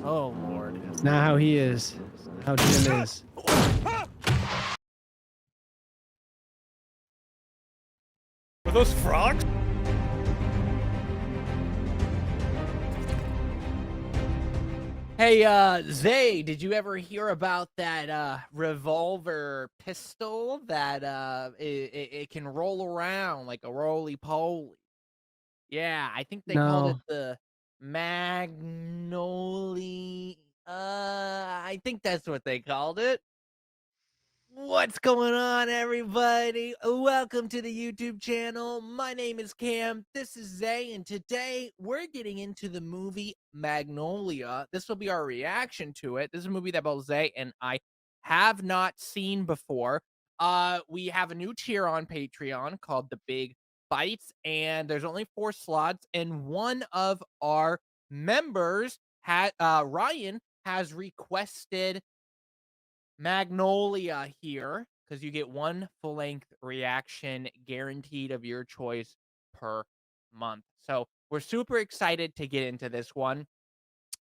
Oh, Lord. It's not how he is. It's not how Jim is. Were those frogs? Hey, Zay, did you ever hear about that revolver pistol that it can roll around like a roly-poly? Yeah, I think they called it No. the Magnolia. I think that's what they called it. What's going on, everybody? Welcome to the YouTube channel. My name is Cam. This is Zay, and today we're getting into the movie Magnolia. This will be our reaction to it. This is a movie that both Zay and I have not seen before. We have a new tier on Patreon called The Big Bites, and there's only 4 slots, and one of our members had Ryan has requested Magnolia here because you get 1 full-length reaction guaranteed of your choice per month. So we're super excited to get into this one.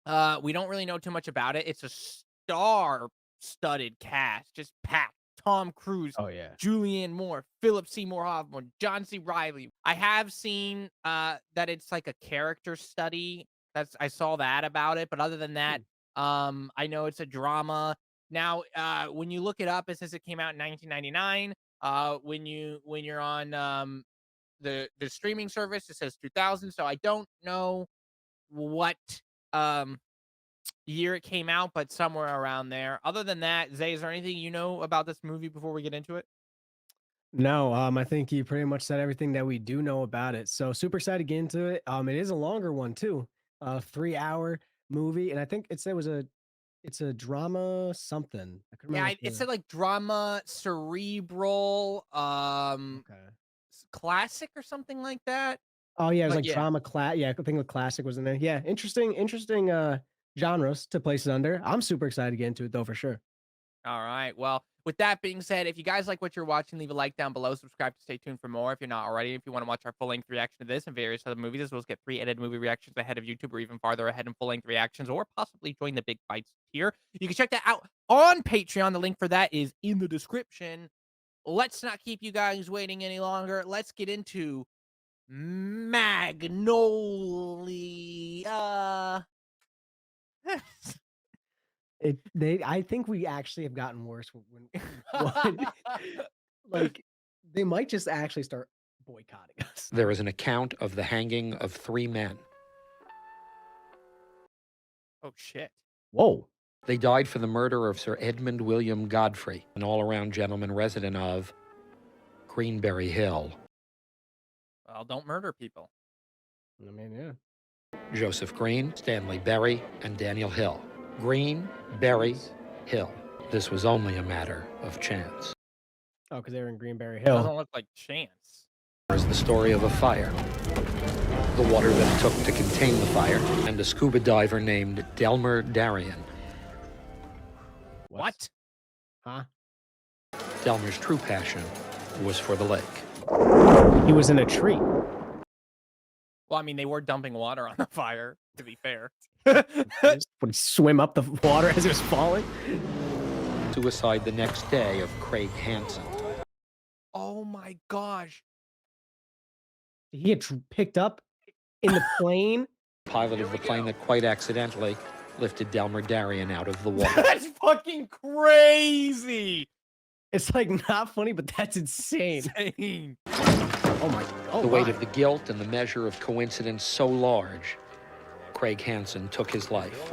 We don't really know too much about it. It's a star-studded cast, just packed. Tom Cruise, Oh yeah. Julianne Moore, Philip Seymour Hoffman, John C. Reilly. I have seen that it's like a character study. I saw that about it, but other than that, I know it's a drama. Now, when you look it up, it says it came out in 1999. When you're on the streaming service, it says 2000. So I don't know what um year it came out, but somewhere around there. Other than that, Zay, is there anything you know about this movie before we get into it? No, I think you pretty much said everything that we do know about it. So super excited to get into it. It is a longer one too. 3-hour movie. And I think it said it's a drama something. I couldn't Yeah, remember what it the said like drama, cerebral, okay. classic or something like that. Oh yeah, it was But like yeah. drama yeah, I think the classic was in there. Yeah, interesting genres to place it under. I'm super excited to get into it though for sure. All right. Well, with that being said, if you guys like what you're watching, leave a like down below. Subscribe to stay tuned for more if you're not already. If you want to watch our full-length reaction to this and various other movies, as well as get 3 edited movie reactions ahead of YouTube or even farther ahead in full-length reactions, or possibly join the Big Bites tier, you can check that out on Patreon. The link for that is in the description. Let's not keep you guys waiting any longer. Let's get into Magnolia. I think we actually have gotten worse when what like they might just actually start boycotting us. There is an account of the hanging of 3 men. Oh, shit. Whoa. They died for the murder of Sir Edmund William Godfrey, an all-around gentleman resident of Greenberry Hill. Well, don't murder people. I mean, yeah. Joseph Green, Stanley Berry, and Daniel Hill. Green, Berry, Hill. This was only a matter of chance. Oh, because they were in Greenberry Doesn't Hill. look like chance. There's the story of a fire, the water that it took to contain the fire, and a scuba diver named Delmer Darien. What? Huh? Delmer's true passion was for the lake. He was in a tree. Well, I mean, they were dumping water on the fire, to be fair. Would he swim up the water as it was falling? Suicide the next day of Craig Hansen. Oh my gosh. Did he get picked up in the plane? Pilot of the plane that quite accidentally lifted Delmer Darien out of the water. That's fucking crazy. It's like not funny, but that's insane. Insane. Oh my god. The weight of the guilt and the measure of coincidence so large, Craig Hansen took his life.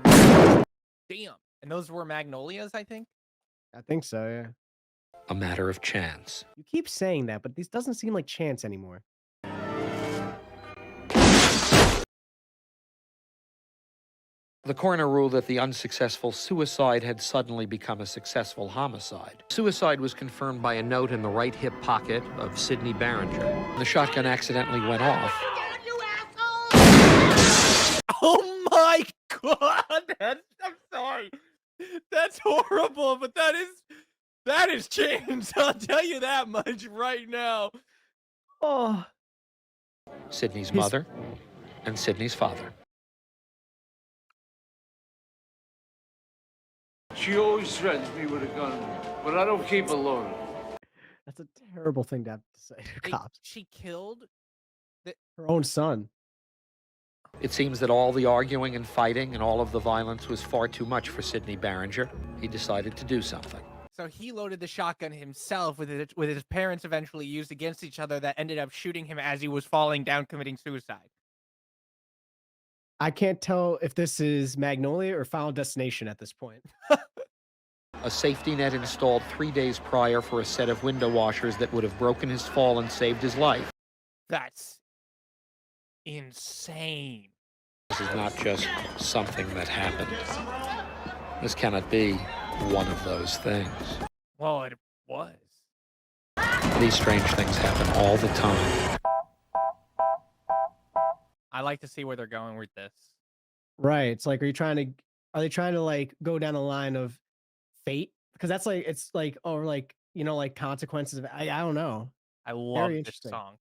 Damn. And those were Magnolias, I think? I think so, yeah. A matter of chance. You keep saying that, but this doesn't seem like chance anymore. The coroner ruled that the unsuccessful suicide had suddenly become a successful homicide. Suicide was confirmed by a note in the right hip pocket of Sidney Barringer. The shotgun accidentally went off. Oh my god. I'm sorry. That's horrible, but that is chance. I'll tell you that much right now. Oh. Sidney's mother and Sidney's father. She always threatens me with a gun, but I don't keep it loaded. That's a terrible thing to have to say to cops. She killed Her own son. It seems that all the arguing and fighting and all of the violence was far too much for Sidney Barringer. He decided to do something. So he loaded the shotgun himself with his parents eventually used against each other that ended up shooting him as he was falling down committing suicide. I can't tell if this is Magnolia or Final Destination at this point. A safety net installed 3 days prior for a set of window washers that would have broken his fall and saved his life. That's insane. This is not just something that happened. This cannot be one of those things. Well, it was. These strange things happen all the time. I like to see where they're going with this. Right. It's like, are they trying to like go down the line of fate? Because that's like, it's like, or like, you know, like consequences of, I don't know. I love this interesting. song.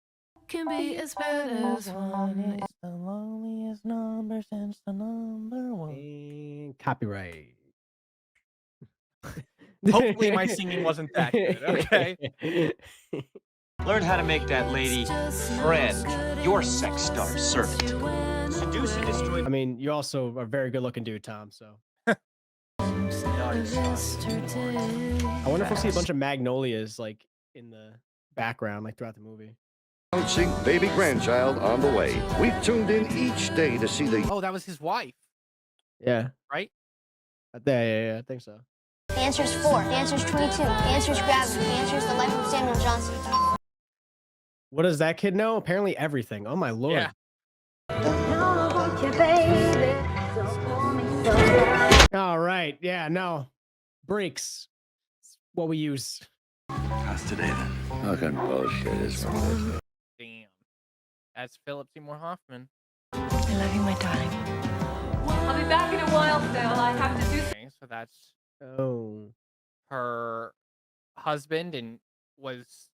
Can be as bad as one. It's the loneliest number since the number one. And copyright. Hopefully my singing wasn't that good, okay? Learn how to make that lady friend, your sex star servant. Seduce and destroy. I mean, you also are a very good looking dude, Tom, so. I wonder if we'll see a bunch of magnolias like in the background, like throughout the movie. Announcing baby grandchild on the way. We've tuned in each day to see the... Oh, that was his wife, Yeah. right? Yeah, I think so. The answer is 4. The answer is 22. The answer is gravity. The answer is the life of Samuel Johnson. What does that kid know? Apparently everything. Oh my lord. Yeah. All right. Yeah, no. Brakes. It's what we use. How's today then? What kind of bullshit is one? Damn. That's Philip Seymour Hoffman. I love you, my darling. I'll be back in a while, Phil. I have to do. Okay, so that's Oh. her husband, and was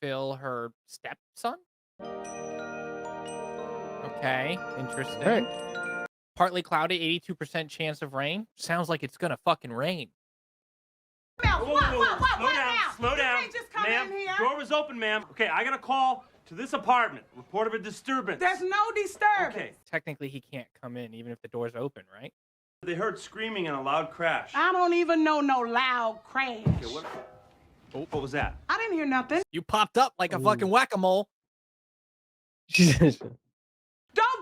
Phil her stepson? Okay, interesting. Right. Partly cloudy, 82% chance of rain. Sounds like it's gonna fucking rain. Slow down, ma'am. Door was open, ma'am. Okay, I got a call to this apartment. Report of a disturbance. There's no disturbance. Okay. Technically, he can't come in even if the door's open, right? They heard screaming and a loud crash. I don't even know no loud crash. Okay, what was that? I didn't hear nothing. You popped up like a fucking whack-a-mole. Don't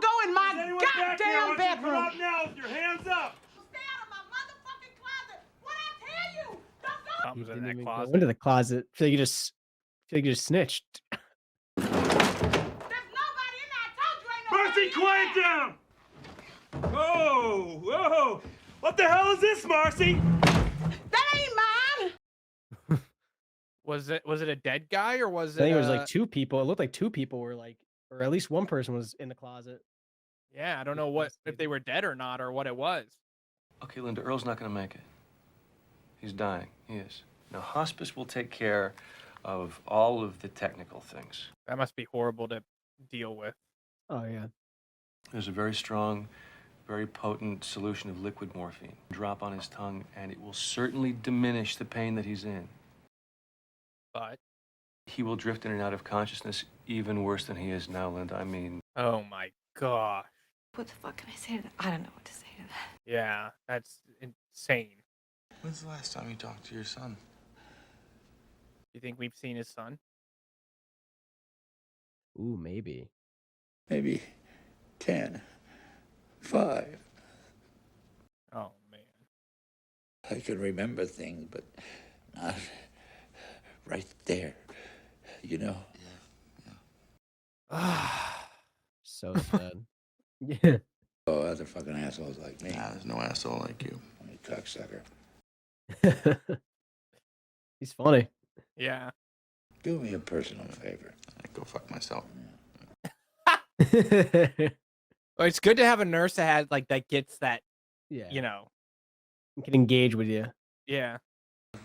go in my Anyone back there? I goddamn want you to bedroom. come out now with your hands up. Stay out of my motherfucking closet. What I tell you? Don't go. Comes in Didn't that even go closet. into the closet. Feel like you just snitched. There's nobody in there. I told you ain't nobody Marcy, in quiet there. down. Whoa. What the hell is this, Marcy? That ain't mine. Was it a dead guy or was I think it? it was like two people. It looked like two people were like, or at least one person was in the closet. Yeah, I don't know if they were dead or not or what it was. Okay, Linda, Earl's not going to make it. He's dying. He is. Now, hospice will take care of all of the technical things. That must be horrible to deal with. Oh yeah. There's a very strong, very potent solution of liquid morphine. Drop on his tongue, and it will certainly diminish the pain that he's in. But He will drift in and out of consciousness even worse than he is now, Linda. I mean, oh my gosh. What the fuck can I say to that? I don't know what to say to that. Yeah, that's insane. When's the last time you talked to your son? You think we've seen his son? Ooh, maybe. Maybe 10, 5. Oh man. I can remember things, but not right there. You know? So sad. Yeah. Oh, other fucking assholes like me. Nah, there's no asshole like you. You cocksucker. He's funny. Yeah. Do me a personal favor. I'd go fuck myself. Well, it's good to have a nurse that gets that, Yeah. you know. Can engage with you. Yeah.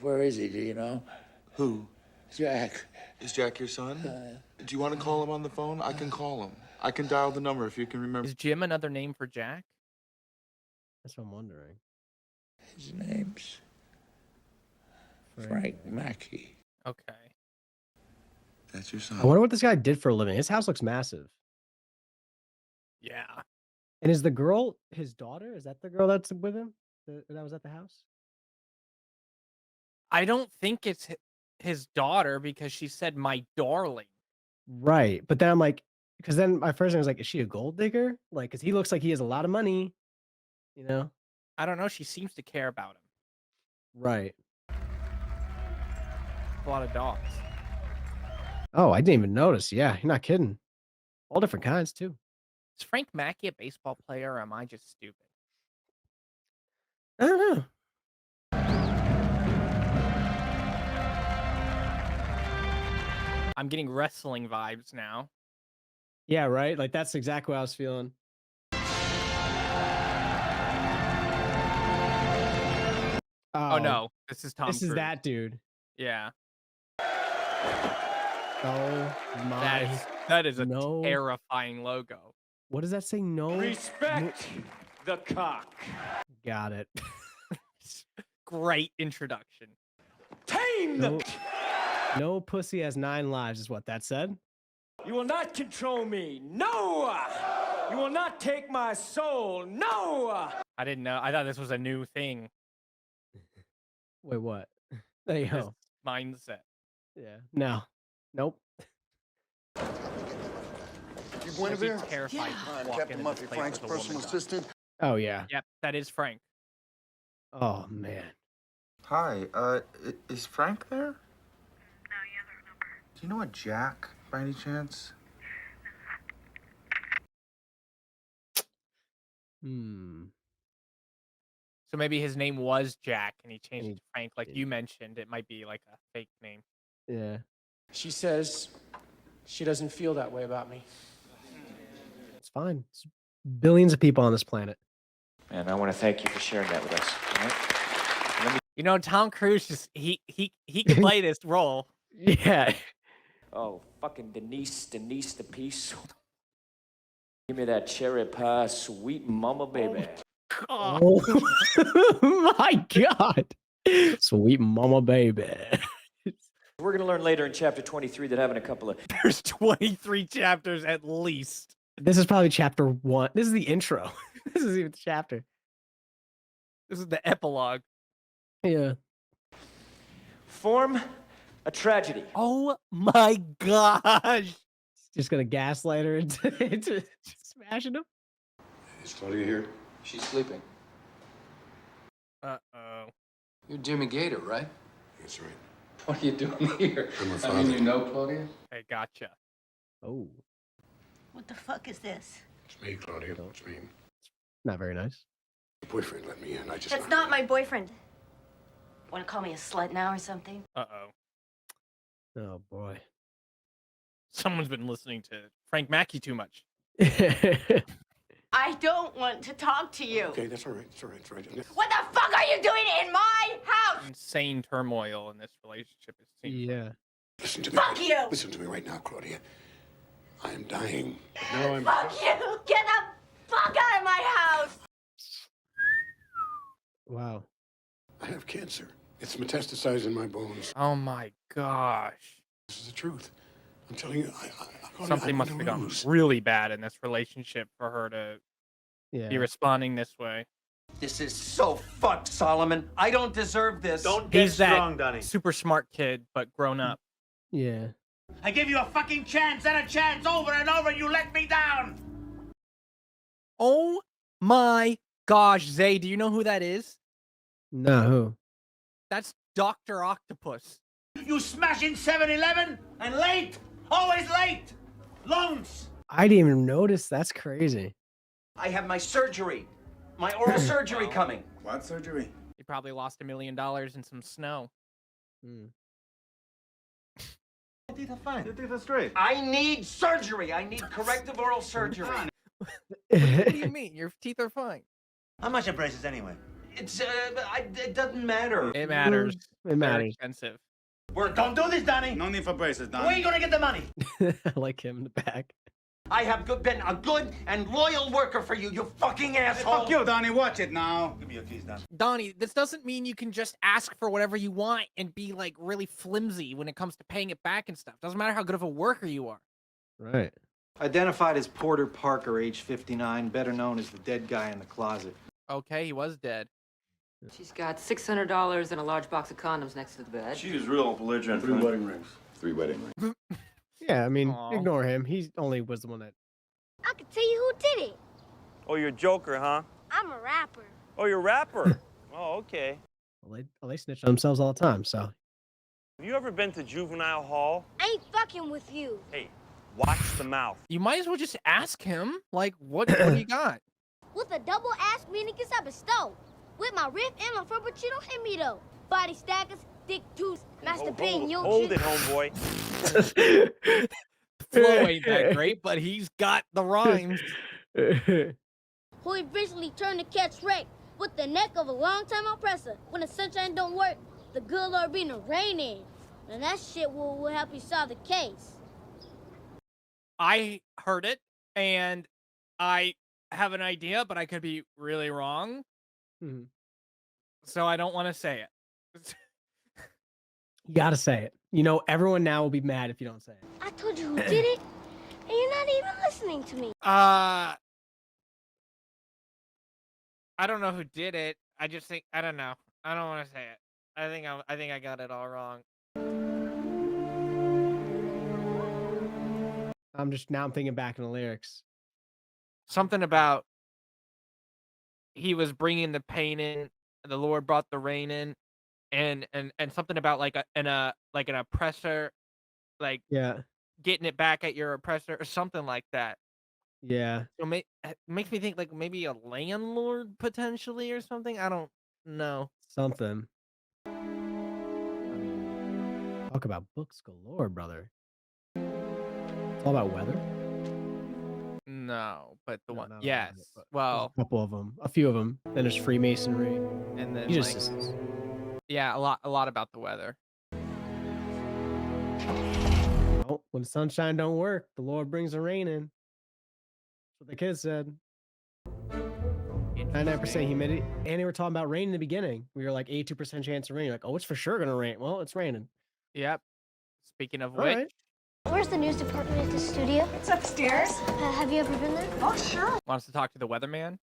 Where is he? Do you know? Who? Jack. Is Jack your son? Do you want to call him on the phone? I can call him. I can dial the number if you can remember. Is Jim another name for Jack? That's what I'm wondering. His name's Frank Mackey. Okay. That's your son. I wonder what this guy did for a living. His house looks massive. Yeah. And is the girl his daughter? Is that the girl that's with him? That was at the house? I don't think it's his daughter because she said my darling. Right. But then I'm like, because then my first thing was like, is she a gold digger? Like, because he looks like he has a lot of money, you know? I don't know. She seems to care about him. Right. A lot of dogs. Oh, I didn't even notice. Yeah, you're not kidding. All different kinds too. Is Frank Mackey a baseball player or am I just stupid? I don't know. I'm getting wrestling vibes now. Yeah, right? Like that's exactly what I was feeling. Oh no, this is Tom This is Cruise. that dude. Yeah. Oh my. That is a no. terrifying logo. What does that say? No. Respect the cock. Got it. Great introduction. Tame No, no pussy has 9 lives is what that said. You will not control me. No! You will not take my soul. No! I didn't know. I thought this was a new thing. Wait, what? There you This go. mindset. Yeah. No. Nope. You I'd be terrified to walk Captain into Murphy, this place Frank's with a woman personal dog. assistant. Oh yeah. Yep, that is Frank. Oh man. Hi, is Frank there? No, he has our number. Do you know a Jack, by any chance? So maybe his name was Jack and he changed And it to Frank, like you mentioned. It might be like a fake name. Yeah. She says she doesn't feel that way about me. It's fine. It's billions of people on this planet. And I want to thank you for sharing that with us. All right? You know, Tom Cruise just he can play this role. Yeah. Oh, fucking Denise the piece. Give me that cherry pie, sweet mama baby. Oh my God. Sweet mama baby. We're going to learn later in chapter 23 that having a couple of... There's 23 chapters at least. This is probably chapter 1. This is the intro. This is even the chapter. This is the epilogue. Yeah. Form a tragedy. Oh my gosh. Just gonna gaslight her into smashing him. Is Claudia here? She's sleeping. Uh-oh. You're Jimmy Gator, right? That's right. What are you doing here? I'm her I father. mean, you know Claudia? I gotcha. Oh. What the fuck is this? It's me, Claudia. It's me. Not very nice. Your boyfriend let me in. I just... That's not my boyfriend. Want to call me a slut now or something? Uh-oh. Oh boy. Someone's been listening to Frank Mackey too much. I don't want to talk to you. Okay, that's all right. That's all right. That's all right. What the fuck are you doing in my house? Insane turmoil in this relationship. It seems. Yeah. Listen to me. Fuck you! Listen to me right now, Claudia. I am dying. Now I'm... Fuck you! Get the fuck out of my house! Wow. I have cancer. It's metastasized in my bones. Oh my gosh. This is the truth. I'm telling you, Something must have gone really bad in this relationship for her to be responding this way. This is so fucked, Solomon. I don't deserve this. Don't get He's strong, that Donnie. super smart kid, but grown up. Yeah. I give you a fucking chance and a chance over and over, and you let me down. Oh my gosh, Zay, do you know who that is? No, who? That's Dr. Octopus. You smashing 7-Eleven and late, always late. Lungs. I didn't even notice. That's crazy. I have my surgery. My oral surgery coming. What surgery? He probably lost $1 million in some snow. Straight. I need surgery. I need corrective oral surgery. What do you mean? Your teeth are fine. How much are braces anyway? It's it doesn't matter. It matters. It Very matters. expensive. Don't do this, Donnie. No need for braces, Don. Where are you gonna get the money? I like him in the back. I have been a good and loyal worker for you, you fucking asshole. Fuck you, Donnie. Watch it now. Give me your keys, Don. Donnie, this doesn't mean you can just ask for whatever you want and be like really flimsy when it comes to paying it back and stuff. Doesn't matter how good of a worker you are. Right. Identified as Porter Parker, age 59, better known as the dead guy in the closet. Okay, he was dead. She's got $600 and a large box of condoms next to the bed. She was real belligerent. 3 wedding rings. 3 wedding rings. Yeah, I mean, Aw. ignore him. He only was the one that. I can tell you who did it. Oh, you're a joker, huh? I'm a rapper. Oh, you're a rapper. Oh, okay. Well, they snitch on themselves all the time. So Have you ever been to juvenile hall? I ain't fucking with you. Hey, watch the mouth. You might as well just ask him, like, what do you got? With a double ass meaning gets up a stove. With my riff and my frappuccino hit me though. Body stackers, thick tooth, master pain, yo. Hold it, homeboy. Flow ain't that great, but he's got the rhymes. Who eventually turned to catch wreck with the neck of a long-time oppressor. When the sunshine don't work, the good Lord bring the rain in. And that shit will help you solve the case. I heard it, and I have an idea, but I could be really wrong. Mhm. So I don't want to say it. You gotta say it. You know, everyone now will be mad if you don't say it. I told you who did it, and you're not even listening to me. I don't know who did it. I just think I don't know. I don't want to say it. I think I got it all wrong. I'm thinking back in the lyrics. Something about he was bringing the pain in, the Lord brought the rain in, and something about like an oppressor, like Yeah. getting it back at your oppressor or something like that. Yeah. So it makes me think like maybe a landlord potentially or something. I don't know. Something. Talk about books galore, brother. It's all about weather. No, but the one, not all yes. of it, but Well, a couple of them, a few of them. Then there's Freemasonry. and then He just like, says, yeah, a lot about the weather. "Oh, when the sunshine don't work, the Lord brings the rain in." That's what the kids said. 99% humidity, and they were talking about rain in the beginning. We were like 82% chance of rain. You're like, oh, it's for sure gonna rain. Well, it's raining. Yep. Speaking of All which, right. Where's the news department at the studio? It's upstairs. Have you ever been there? Oh, sure. wants to talk to the weatherman. I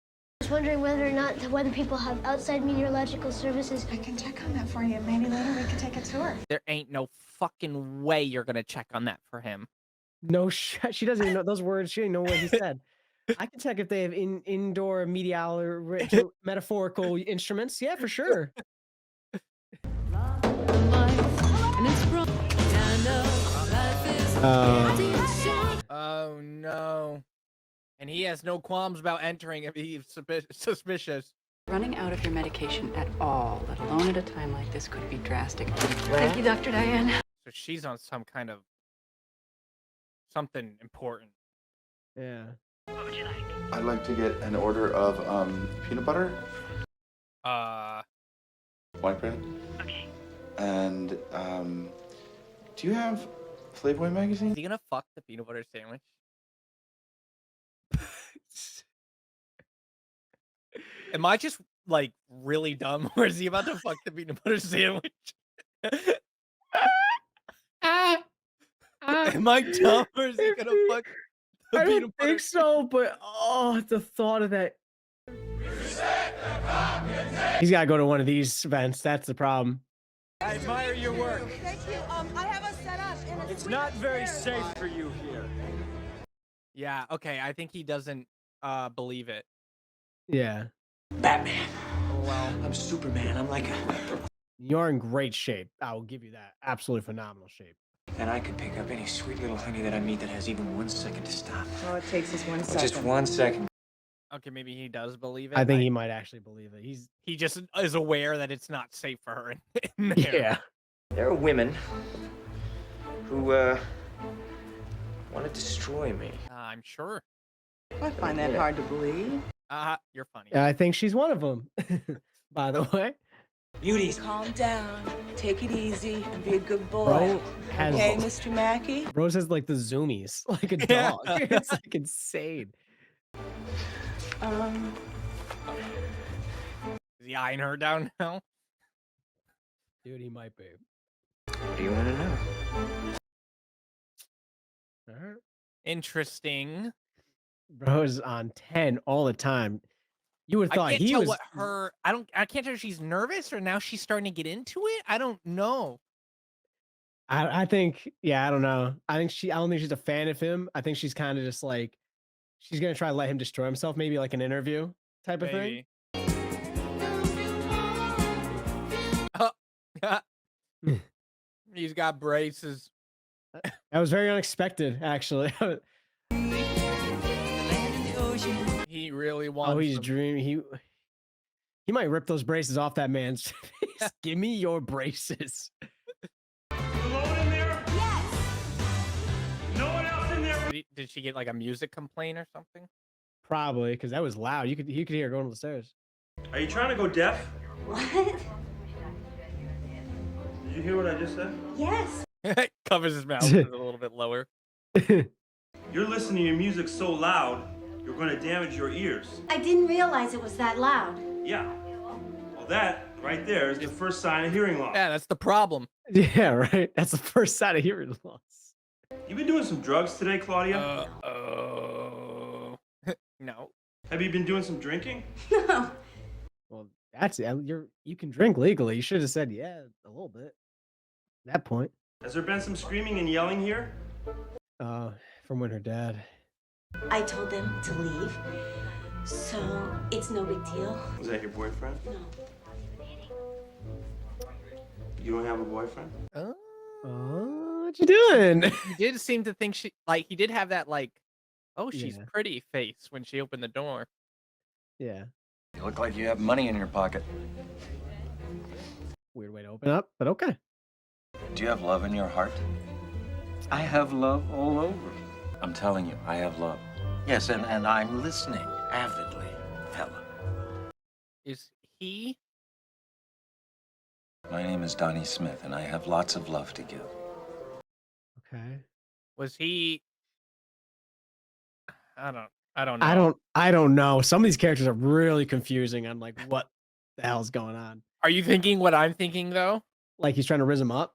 was wondering whether or not the weather people have outside meteorological services. I can check on that for you. Maybe later we can take a tour. There ain't no fucking way you're gonna check on that for him. No shit. She doesn't even know those words. She didn't know what he said. I can check if they have indoor metaphorical instruments. Yeah, for sure. Oh no. And he has no qualms about entering if he's suspicious. Running out of your medication at all, let alone at a time like this, could be drastic. Thank you, Dr. Diane. So she's on some kind of something important. Yeah. I'd like to get an order of peanut butter, white bread. Okay. And do you have Playboy magazine? Is he gonna fuck the peanut butter sandwich? Am I just like really dumb, or is he about to fuck the peanut butter sandwich? Am I dumb, or is he gonna fuck the I peanut don't butter? think so, but oh, the thought of that. He's got to go to one of these events. That's the problem. I admire your work. Thank you. I have us set up in a It's not very safe for you here. Yeah, okay. I think he doesn't believe it. Yeah. Batman. Well, I'm Superman. I'm like You're in great shape. I will give you that. Absolutely phenomenal shape. And I could pick up any sweet little honey that I meet that has even 1 second to stop. All it takes is 1 second. Just 1 second. okay, maybe he does believe it. I think he might actually believe it. he just is aware that it's not safe for her in there. Yeah. There are women who want to destroy me. I'm sure. I find that hard to believe. You're funny. Yeah, I think she's one of them. By the way. Beauties. Calm down, take it easy, and be a good boy. Bro has Okay, Mr. Mackey? Rose has like the zoomies, like a Yeah. dog. It's like insane. Is he eyeing her down now? Dude, he might be. What do you want to know? Alright. Interesting. Bro's on 10 all the time. You would have thought I can't he tell was. what her. I can't tell if she's nervous or now she's starting to get into it. I don't know. I think, yeah, I don't know. I don't think she's a fan of him. I think she's kind of just like, she's gonna try to let him destroy himself, maybe like an interview type of thing. Maybe. He's got braces. That was very unexpected, actually. He really wants. Oh, he's them. dreaming. He might rip those braces off that man's face. Give me your braces. Alone in there? Yes. No one else in there? Did she get like a music complaint or something? Probably, because that was loud. You could hear her going up the stairs. Are you trying to go deaf? What? Did you hear what I just said? Yes. Covers his mouth a little bit lower. You're listening to your music so loud, you're going to damage your ears. I didn't realize it was that loud. Yeah. Well, that right there is the first sign of hearing loss. Yeah, that's the problem. Yeah, right. That's the first sign of hearing loss. You been doing some drugs today, Claudia? No. Have you been doing some drinking? No. Well, that's it. You can drink legally. You should have said yeah a little bit. At that point. Has there been some screaming and yelling here? From when her dad. I told them to leave, so it's no big deal. Was that your boyfriend? No. You don't have a boyfriend? What you doing? He did seem to think he did have that like, oh, she's Yeah. pretty face when she opened the door. Yeah. You look like you have money in your pocket. Weird way to open up, but okay. Do you have love in your heart? I have love all over. I'm telling you, I have love. Yes, and I'm listening avidly, Helen. Is he? My name is Donnie Smith, and I have lots of love to give. Okay. Was he? I don't know. I don't know. Some of these characters are really confusing on like what the hell's going on. Are you thinking what I'm thinking though? Like he's trying to rizz him up.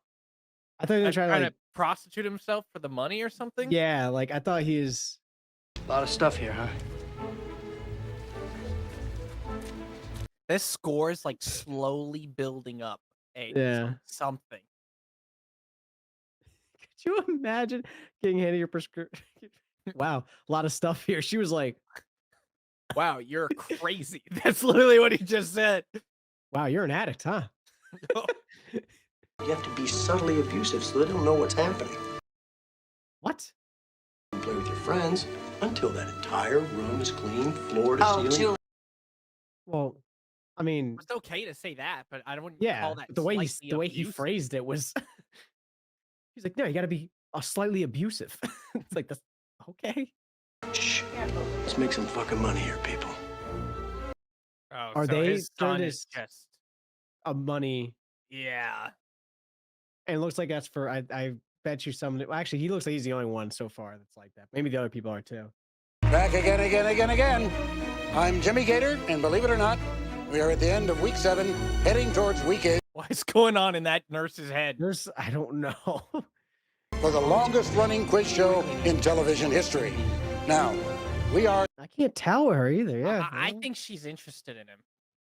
I thought he was trying to like, prostitute himself for the money or something? yeah, like I thought he is. A lot of stuff here, huh? This score is like slowly building up. Something. Could you imagine getting handed your prescription? Wow, a lot of stuff here. She was like, wow, you're crazy. That's literally what he just said. Wow, you're an addict, huh? You have to be subtly abusive so they don't know what's happening. What? You play with your friends until that entire room is clean, floor to ceiling. Julie. Well, I mean, It's okay to say that, but I wouldn't yeah, call that the way slightly he abusive. phrased it was. He's like, no, you got to be slightly abusive. It's like, that's okay. Shh. Let's make some fucking money here, people. Oh, Are so they his son doing is just a money? yeah. And it looks like that's for, I bet you some, well, actually, he looks like he's the only one so far that's like that. Maybe the other people are too. Back again. I'm Jimmy Gator, and believe it or not, we are at the end of week 7, heading towards week 8. What's going on in that nurse's head? I don't know. For the longest running quiz show in television history. Now, we are... I can't tell her either, yeah. I think she's interested in him.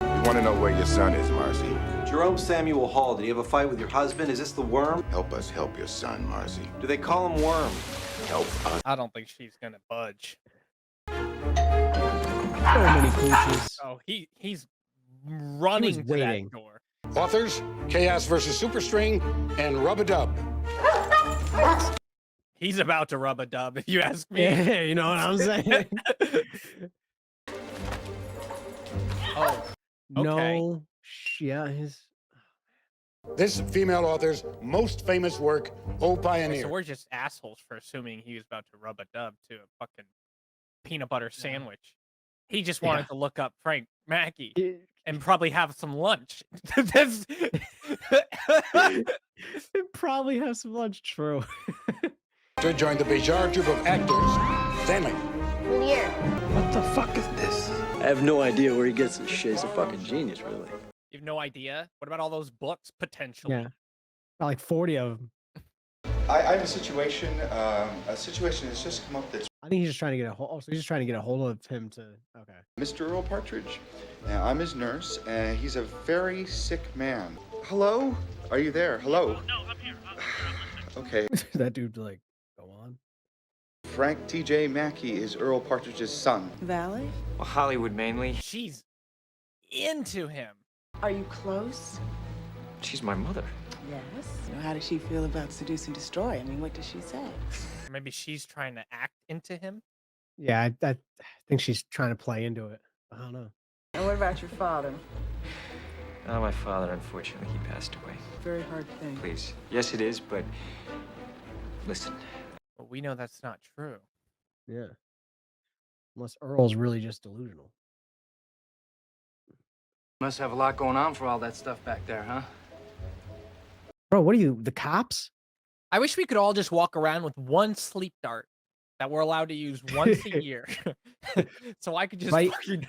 You want to know where your son is, Marcy? Jerome Samuel Hall, did he have a fight with your husband? Is this the Worm? Help us help your son, Marcy. Do they call him Worm? Help us. I don't think she's gonna budge. So many coochies. Oh, he's running to waiting. that door. Authors, Chaos versus Superstring, and Rub-a-Dub. He's about to rub a dub, if you ask me. Yeah, you know what I'm saying? Oh, okay. No. Yeah, This female author's most famous work, O Pioneer. So we're just assholes for assuming he was about to rub a dub to a fucking peanut butter sandwich. He just wanted to look up Frank Mackey and probably have some lunch. That's Probably have some lunch. True. To join the bizarre troupe of actors, Stanley. Here. What the fuck is this? I have no idea where he gets this shit. He's a fucking genius, really. You have no idea? What about all those books, potentially? Yeah. About like 40 of them. I have a situation. A situation has just come up that's. I think he's just trying to get a hold. Also, he's just trying to get a hold of him to. Okay. Mr. Earl Partridge. I'm his nurse, and he's a very sick man. Hello? Are you there? Hello? No, I'm here. Okay. That dude's like, go on. Frank T.J. Mackey is Earl Partridge's son. Valley? Well, Hollywood mainly. She's into him. Are you close? She's my mother. Yes. How does she feel about seduce and destroy? I mean, what does she say? Maybe she's trying to act into him. Yeah, I think she's trying to play into it. I don't know. And what about your father? Oh, my father, unfortunately, he passed away. Very hard thing. Please. Yes, it is, but listen. But we know that's not true. Yeah. Unless Earl's really just delusional. Must have a lot going on for all that stuff back there, huh? Bro, what are you, the cops? I wish we could all just walk around with one sleep dart that we're allowed to use once a year. So I could just Right. fucking...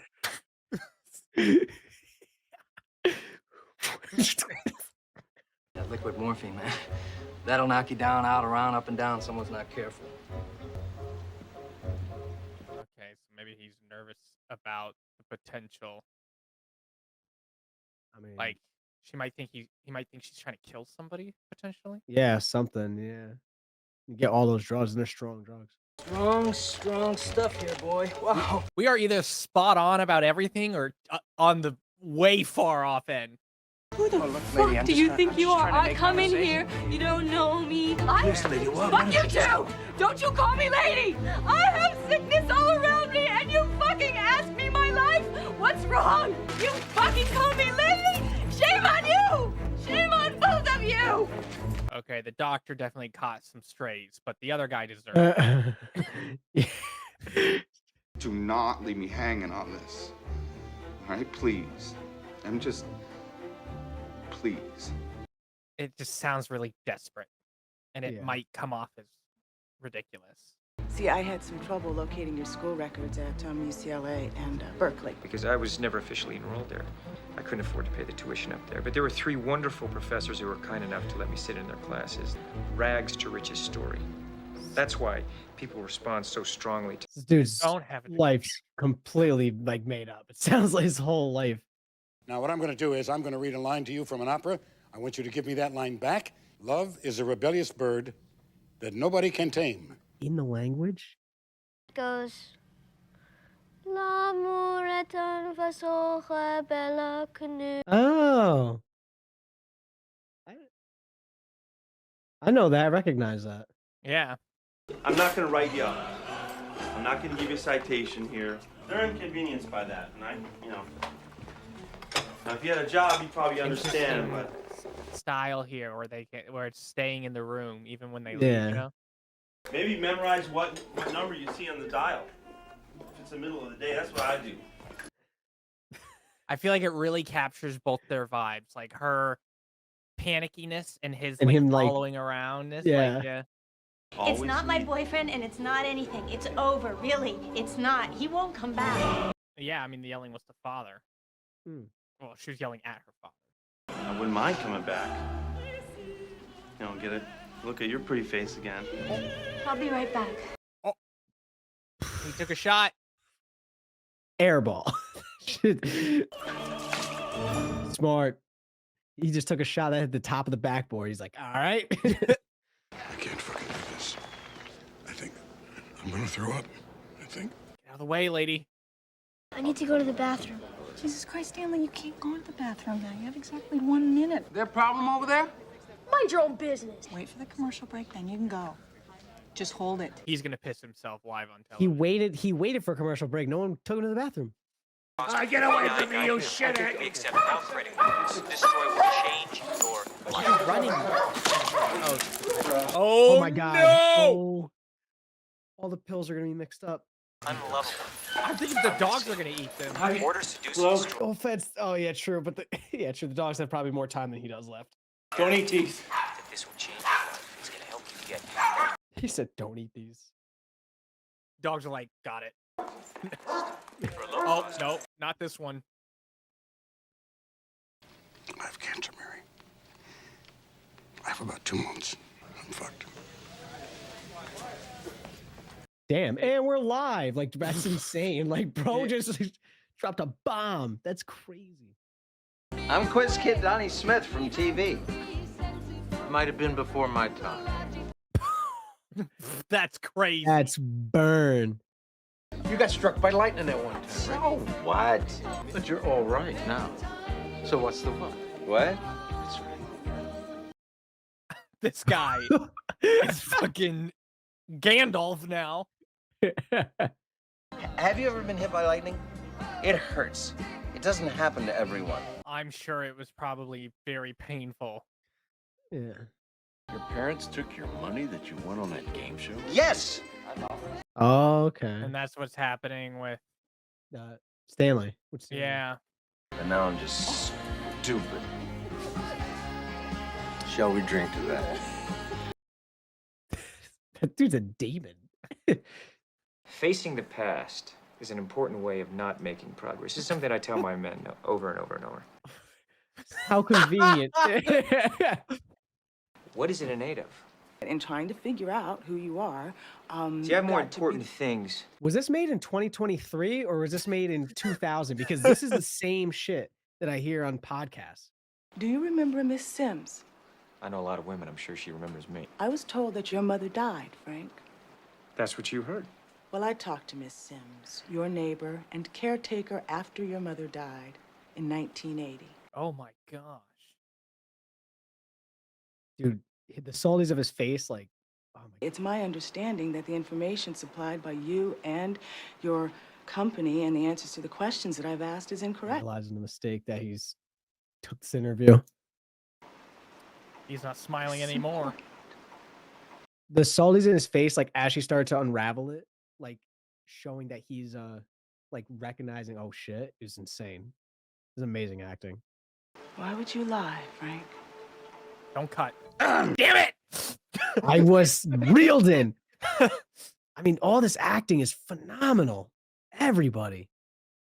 That liquid morphine, man. That'll knock you down, out, around, up and down. Someone's not careful. Okay, so maybe he's nervous about the potential. I mean, Like, she might think he might think she's trying to kill somebody, potentially. yeah, something. Yeah. You get all those drugs, and they're strong drugs. Strong stuff here, boy. Wow. We are either spot on about everything or on the way far off end. Who the fuck do you think you are? I come in here, you don't know me. Fuck you too! Don't you call me lady! I have sickness all around me and you fucking ask me my life? What's wrong? You fucking call me lady? Shame on you! Shame on both of you! Okay, the doctor definitely caught some strays, but the other guy deserved it. Do not leave me hanging on this. All right, please. Please. It just sounds really desperate, and it might come off as ridiculous. See, I had some trouble locating your school records at UCLA and Berkeley. Because I was never officially enrolled there. I couldn't afford to pay the tuition up there. But there were 3 wonderful professors who were kind enough to let me sit in their classes. Rags to riches story. That's why people respond so strongly to This dude's Don't have it. life's completely like made up. It sounds like his whole life. Now, what I'm going to do is I'm going to read a line to you from an opera. I want you to give me that line back. Love is a rebellious bird that nobody can tame. In the language? It goes. L'amour est un vaisseau rebelle canoe. Oh. I know that. I recognize that. Yeah. I'm not going to write you up. I'm not going to give you a citation here. They're inconvenienced by that, and now, if you had a job, you'd probably understand, but... Style here, where it's staying in the room even when they leave, Yeah. you know? Maybe memorize what number you see on the dial. If it's the middle of the day, that's what I do. I feel like it really captures both their vibes, like her panickiness and his And like, him, like- following around. Yeah. Like, yeah. It's not my boyfriend and it's not anything. It's over, really. It's not. He won't come back. Yeah, I mean, the yelling was the father. Hmm. Well, she was yelling at her father. I wouldn't mind coming back. You know, get a look at your pretty face again. I'll be right back. He took a shot. Airball. Smart. He just took a shot at the top of the backboard. He's like, all right. I can't fucking do this. I think I'm going to throw up. I think. Get out of the way, lady. I need to go to the bathroom. Jesus Christ, Stanley, you can't go to the bathroom now. You have exactly 1 minute. There a problem over there? Mind your own business. Wait for the commercial break, then you can go. Just hold it. He's gonna piss himself live on He television. waited for a commercial break. No one took him to the bathroom. Get away from me, you shithead! We accept outbreak movements. This story will change your life. Running. Oh my god. No! Oh. All the pills are gonna be mixed up. Unlovable. I'm thinking the dogs are gonna eat them. Order seduce and destroy. No offense. Oh yeah, true. But yeah, true. The dogs have probably more time than he does left. Don't eat these. That this will change your life. It's gonna help you get. He said, "Don't eat these." Dogs are like, got it. Oh no, not this one. I have cancer, Mary. I have about 2 months. I'm fucked. Damn, and we're live. Like that's insane. Like, bro, just dropped a bomb. That's crazy. I'm Quiz Kid Donnie Smith from TV. Might have been before my time. That's crazy. That's burn. You got struck by lightning at one time, right? So what? But you're all right now. So what's the what? What? That's right. This guy is fucking Gandalf now. Have you ever been hit by lightning? It hurts. It doesn't happen to everyone. I'm sure it was probably very painful. Yeah. Your parents took your money that you won on that game show? Yes! Oh, okay. And that's what's happening with Stanley. What's Stanley? Yeah. And now I'm just stupid. Shall we drink to that? That dude's a demon. Facing the past is an important way of not making progress. This is something I tell my men over and over and over. How convenient. What is it innate of? In trying to figure out who you are, See, you have more important things. Was this made in 2023 or was this made in 2000? Because this is the same shit that I hear on podcasts. Do you remember Miss Sims? I know a lot of women. I'm sure she remembers me. I was told that your mother died, Frank. That's what you heard. Well, I talked to Miss Sims, your neighbor and caretaker after your mother died in 1980. Oh my gosh. Dude, the salties of his face, like, oh my. It's my understanding that the information supplied by you and your company and the answers to the questions that I've asked is incorrect. Realizing the mistake that he's took this interview. He's not smiling anymore. The salties in his face, like as she started to unravel it, like showing that he's like recognizing, oh shit, is insane. It's amazing acting. Why would you lie, Frank? Don't cut. Damn it! I was reeled in. I mean, all this acting is phenomenal. Everybody.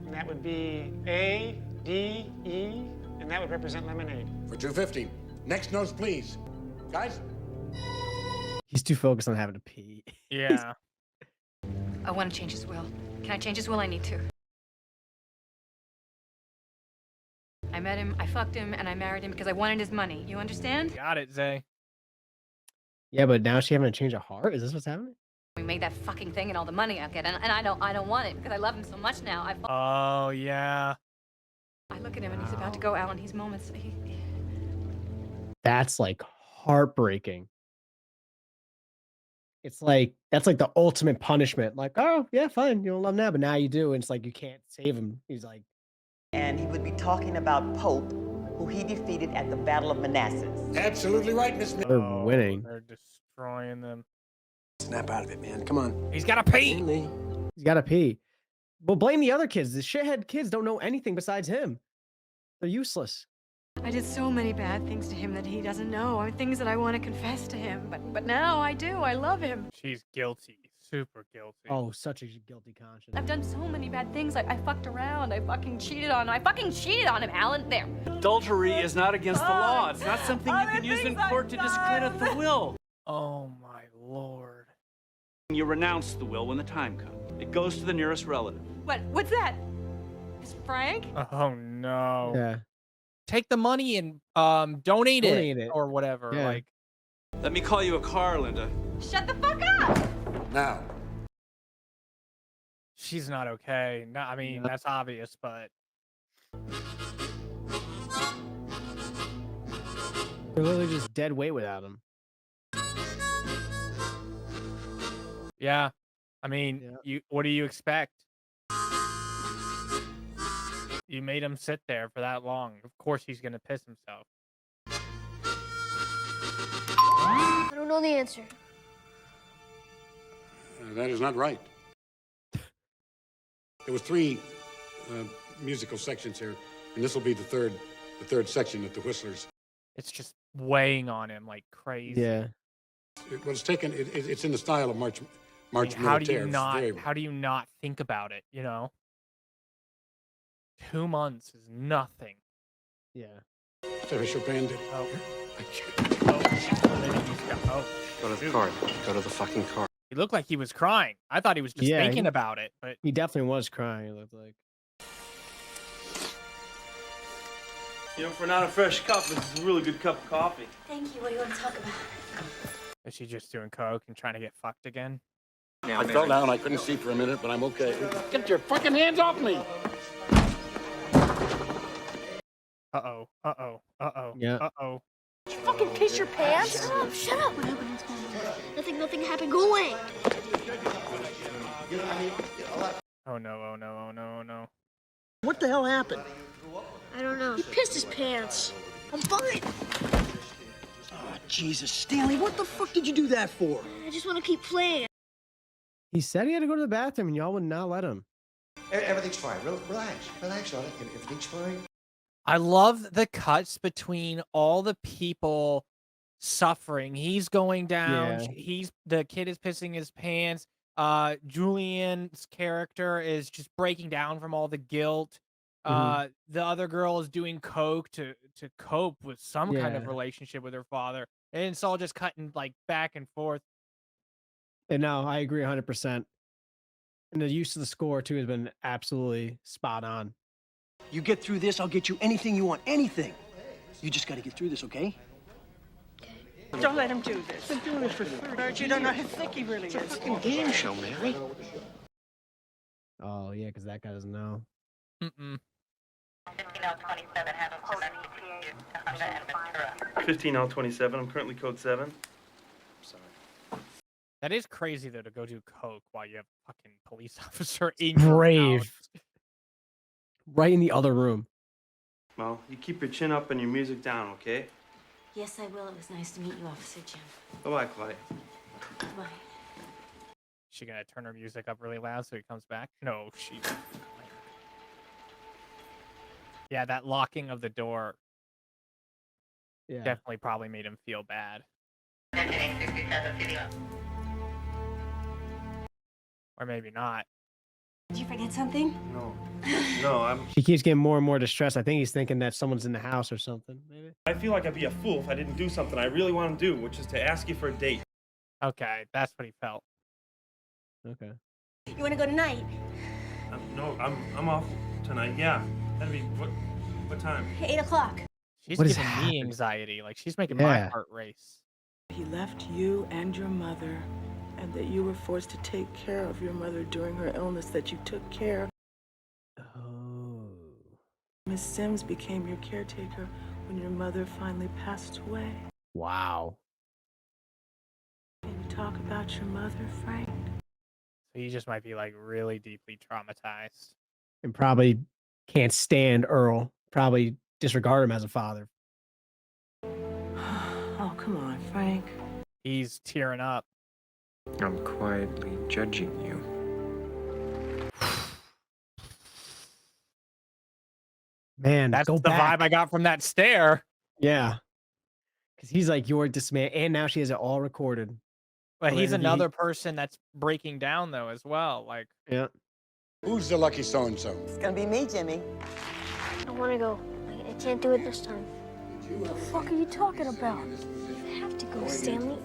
And that would be A, D, E, and that would represent lemonade. For 250. Next nose, please. Guys? He's too focused on having to pee. Yeah. I want to change his will. Can I change his will? I need to. I met him, I fucked him, and I married him because I wanted his money. You understand? Got it, Zay. Yeah, but now she having a change of heart? Is this what's happening? We made that fucking thing and all the money I'll get, and I don't want it because I love him so much now. Oh yeah. I look at him and he's about to go out, and he's moments. That's like heartbreaking. It's like that's like the ultimate punishment. Like, oh yeah, fine, you don't love him now, but now you do, and it's like you can't save him. He's like, and he would be talking about Pope, who he defeated at the Battle of Manassas. Absolutely right, Miss. They're winning. They're destroying them. Snap out of it, man. Come on. He's got to pee. He's got to pee. Well, blame the other kids. The shithead kids don't know anything besides him. They're useless. I did so many bad things to him that he doesn't know, or things that I want to confess to him. But now I do. I love him. She's guilty. Super guilty. Oh, such a guilty conscience. I've done so many bad things. I fucked around. I fucking cheated on him, Alan. There. Adultery is not against the law. It's not something you can use in court to discredit the will. Oh my lord. You renounce the will when the time comes. It goes to the nearest relative. What's that? Is Frank? Oh no. Yeah. Take the money and donate it or whatever. Yeah. Like, Let me call you a car, Linda. Shut the fuck up! Now. she's not okay. No, I mean, that's obvious, but they're literally just dead weight without him. yeah. I mean, what do you expect? You made him sit there for that long. Of course he's gonna piss himself. I don't know the answer. That is not right. There was 3 musical sections here, and this will be the third section at the Whistlers. It's just weighing on him like crazy. Yeah. It's in the style of March I mean, how do you Militaire. not? How do you not think about it? You know, 2 months is nothing. Yeah. Sorry, Chopin did. Oh. Go to the car. Go to the fucking car. He looked like he was crying. I thought he was just thinking about it, but he definitely was crying. It looked like. You know, for not a fresh cup, this is a really good cup of coffee. Thank you. What do you want to talk about? is she just doing coke and trying to get fucked again? I fell down. I couldn't see for a minute, but I'm okay. Get your fucking hands off me! Uh-oh. Uh-oh. Uh-oh. Yeah. Uh-oh. Did you fucking piss your pants? Shut up. Shut up. What happened? Nothing happened. Go away. Oh no, oh no, oh no, oh no. What the hell happened? I don't know. He pissed his pants. I'm fine. Oh, Jesus. Stanley, what the fuck did you do that for? I just want to keep playing. He said he had to go to the bathroom, and y'all would not let him. Everything's fine. Relax on it. Everything's fine. I love the cuts between all the people suffering. He's going down. Yeah. The kid is pissing his pants. Julian's character is just breaking down from all the guilt. The other girl is doing coke to cope with some kind of relationship with her father. And it's all just cutting like back and forth. And no, I agree 100%. And the use of the score too has been absolutely spot on. You get through this, I'll get you anything you want. Anything. You just got to get through this, okay? Don't let him do this. I've been doing this for 30 years. You don't know how thick he really is. It's a fucking game show, Mary. Oh, yeah, because that guy doesn't know. 15L27. I'm currently code 7. Sorry. That is crazy though to go do coke while you have a fucking police officer in your Brave. house. Right in the other room. Well, you keep your chin up and your music down, okay? Yes, I will. It was nice to meet you, Officer Jim. Bye-bye, Clay. Bye. Is she gonna turn her music up really loud so he comes back? No, she. Yeah, that locking of the door definitely probably made him feel bad. Or maybe not. Did you forget something? No, She keeps getting more and more distressed. I think he's thinking that someone's in the house or something, maybe. I feel like I'd be a fool if I didn't do something I really want to do, which is to ask you for a date. Okay, that's what he felt. Okay. You want to go tonight? No, I'm off tonight. Yeah, that'd be what time? 8 o'clock. She's giving me anxiety. Like she's making my heart race. He left you and your mother, and that you were forced to take care of your mother during her illness, that you took care. Oh. Miss Sims became your caretaker when your mother finally passed away. Wow. Can you talk about your mother, Frank? So he just might be like really deeply traumatized. And probably can't stand Earl. Probably disregard him as a father. Oh, come on, Frank. He's tearing up. I'm quietly judging you. Man, that's go the back. vibe I got from that stare. Yeah. Because he's like, you're dismayed. And now she has it all recorded. But he's another person that's breaking down, though, as well. Like, yeah. Who's the lucky so-and-so? It's gonna be me, Jimmy. I want to go. I can't do it this time. What the fuck are you talking about? You have to go, Stanley.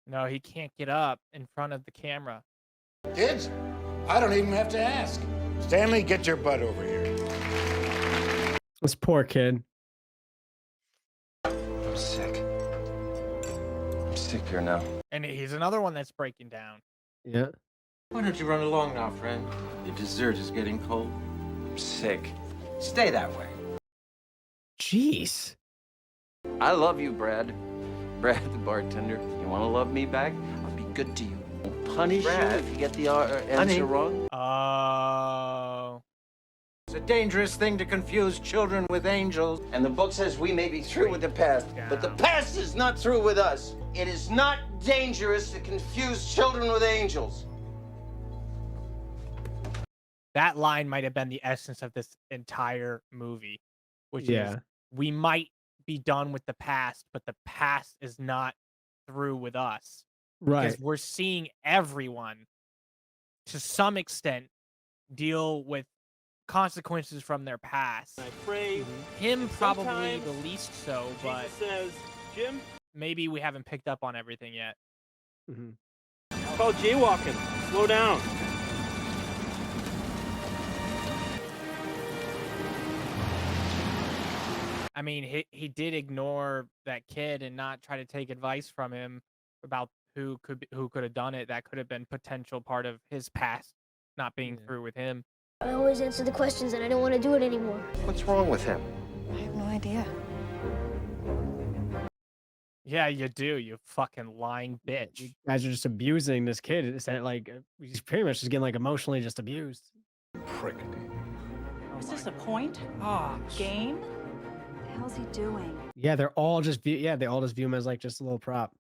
no, he can't get up in front of the camera. Kids, I don't even have to ask. Stanley, get your butt over here. This poor kid. I'm sick. I'm sick here now. And he's another one that's breaking down. Yeah. Why don't you run along now, friend? The dessert is getting cold. I'm sick. Stay that way. Jeez. I love you, Brad. Brad, the bartender. You want to love me back? I'll be good to you. I'll punish you if you get the answer wrong. Oh. It's a dangerous thing to confuse children with angels. And the book says we may be through with the past, but the past is not through with us. It is not dangerous to confuse children with angels. that line might have been the essence of this entire movie, which is we might be done with the past, but the past is not through with us. Right. Because we're seeing everyone, to some extent, deal with consequences from their past. I pray. Him probably Sometimes the least so, but Jesus says, Jim, maybe we haven't picked up on everything yet. it's called jaywalking. Slow down. I mean, he did ignore that kid and not try to take advice from him about who could have done it. That could have been potential part of his past not being through with him. I always answer the questions and I don't want to do it anymore. What's wrong with him? I have no idea. Yeah, you do, you fucking lying bitch. You guys are just abusing this kid. It's that like he's pretty much just getting like emotionally just abused. Prick. Is this a point? Game? What the hell's he doing? Yeah, they're all just they all just view him as like just a little prop.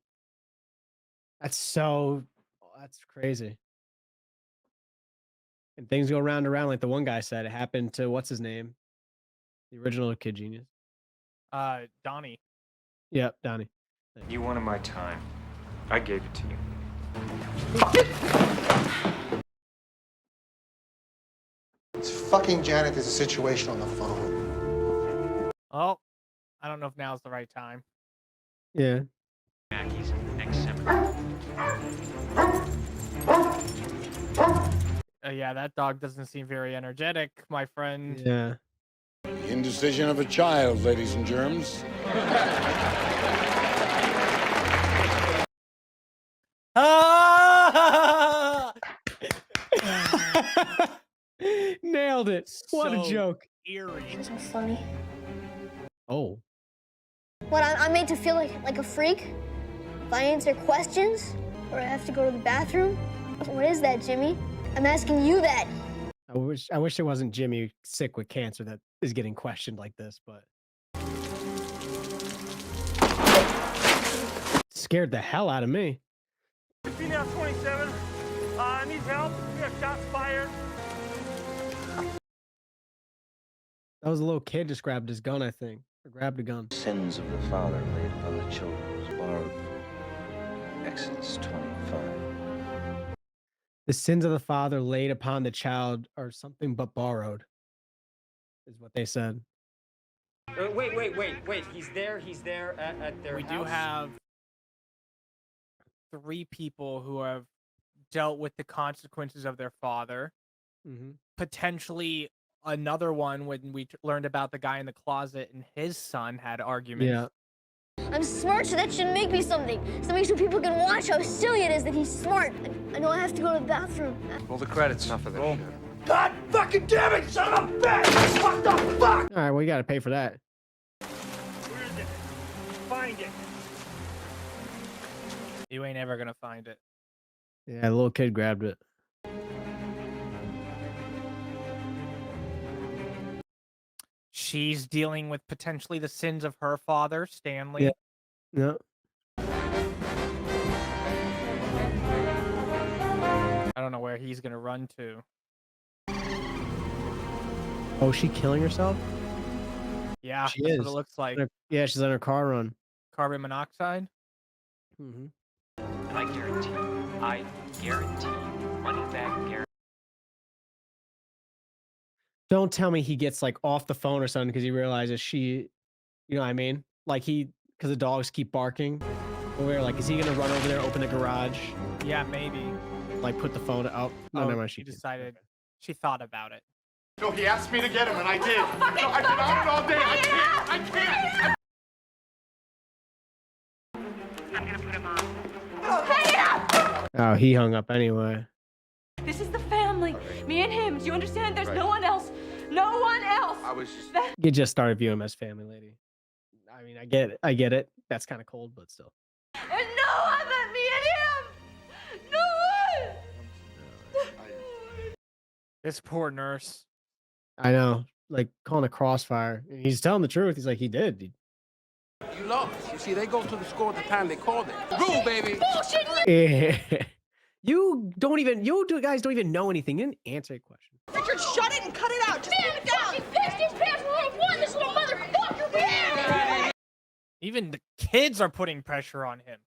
That's crazy. And things go round and around, like the one guy said. It happened to what's his name, the original Kid Genius. Donnie. Yep, Donnie. You wanted my time. I gave it to you. It's fucking Janet. There's a situation on the phone. Oh, I don't know if now's the right time. Yeah. Mackey's next seminar. Yeah, that dog doesn't seem very energetic, my friend. Yeah. The indecision of a child, ladies and germs. Nailed it. What a joke. Eerie. It's so funny. Oh. What, I'm made to feel like a freak? If I answer questions? Or I have to go to the bathroom? What is that, Jimmy? I'm asking you that. I wish it wasn't Jimmy sick with cancer that is getting questioned like this, but scared the hell out of me. Female 27, needs help. We have shots fired. That was a little kid just grabbed his gun, I think. Or grabbed a gun. Sins of the father laid upon the children was borrowed. Exodus 25. The sins of the father laid upon the child are something but borrowed, is what they said. Wait. He's there at their We house? do have 3 people who have dealt with the consequences of their father. Potentially another one when we learned about the guy in the closet and his son had arguments. Yeah. I'm smart, so that should make me something. Something so people can watch how silly it is that he's smart. I know I have to go to the bathroom. Roll the credits. Enough of this shit. God fucking damn it, son of a bitch! What the fuck? All right, well, you got to pay for that. Where is it? Find it. You ain't ever gonna find it. Yeah, the little kid grabbed it. She's dealing with potentially the sins of her father, Stanley. Yeah. No. I don't know where he's gonna run to. Oh, is she killing herself? Yeah, She that's is. what it looks like. Yeah, she's on her car run. Carbon monoxide. And I guarantee, money back guarantee. Don't tell me he gets like off the phone or something because he realizes she, you know what I mean? Like because the dogs keep barking. Or like, is he gonna run over there, open the garage, Yeah, maybe. like put the phone up? No, never mind. She decided. She thought about it. No, he asked me to get him, and I did. No, I've been on it all day. I can't. I'm gonna put him on. Oh, he hung up anyway. This is the family. Me and him. Do you understand? There's no one else. No one else. I was just... You just started viewing him as family, lady. I mean, I get it. That's kind of cold, but still. There's no one but me and him. No one. This poor nurse. I know, like calling a crossfire. He's telling the truth. He's like, he did. You lost. You see, they go to the score at the time they called it. Rule, baby. Bullshit. You guys don't even know anything. You didn't answer a question. Richard, shut it and cut it out. Just keep it down. Pissed his pants were one, this little motherfucker, man! Even the kids are putting pressure on him.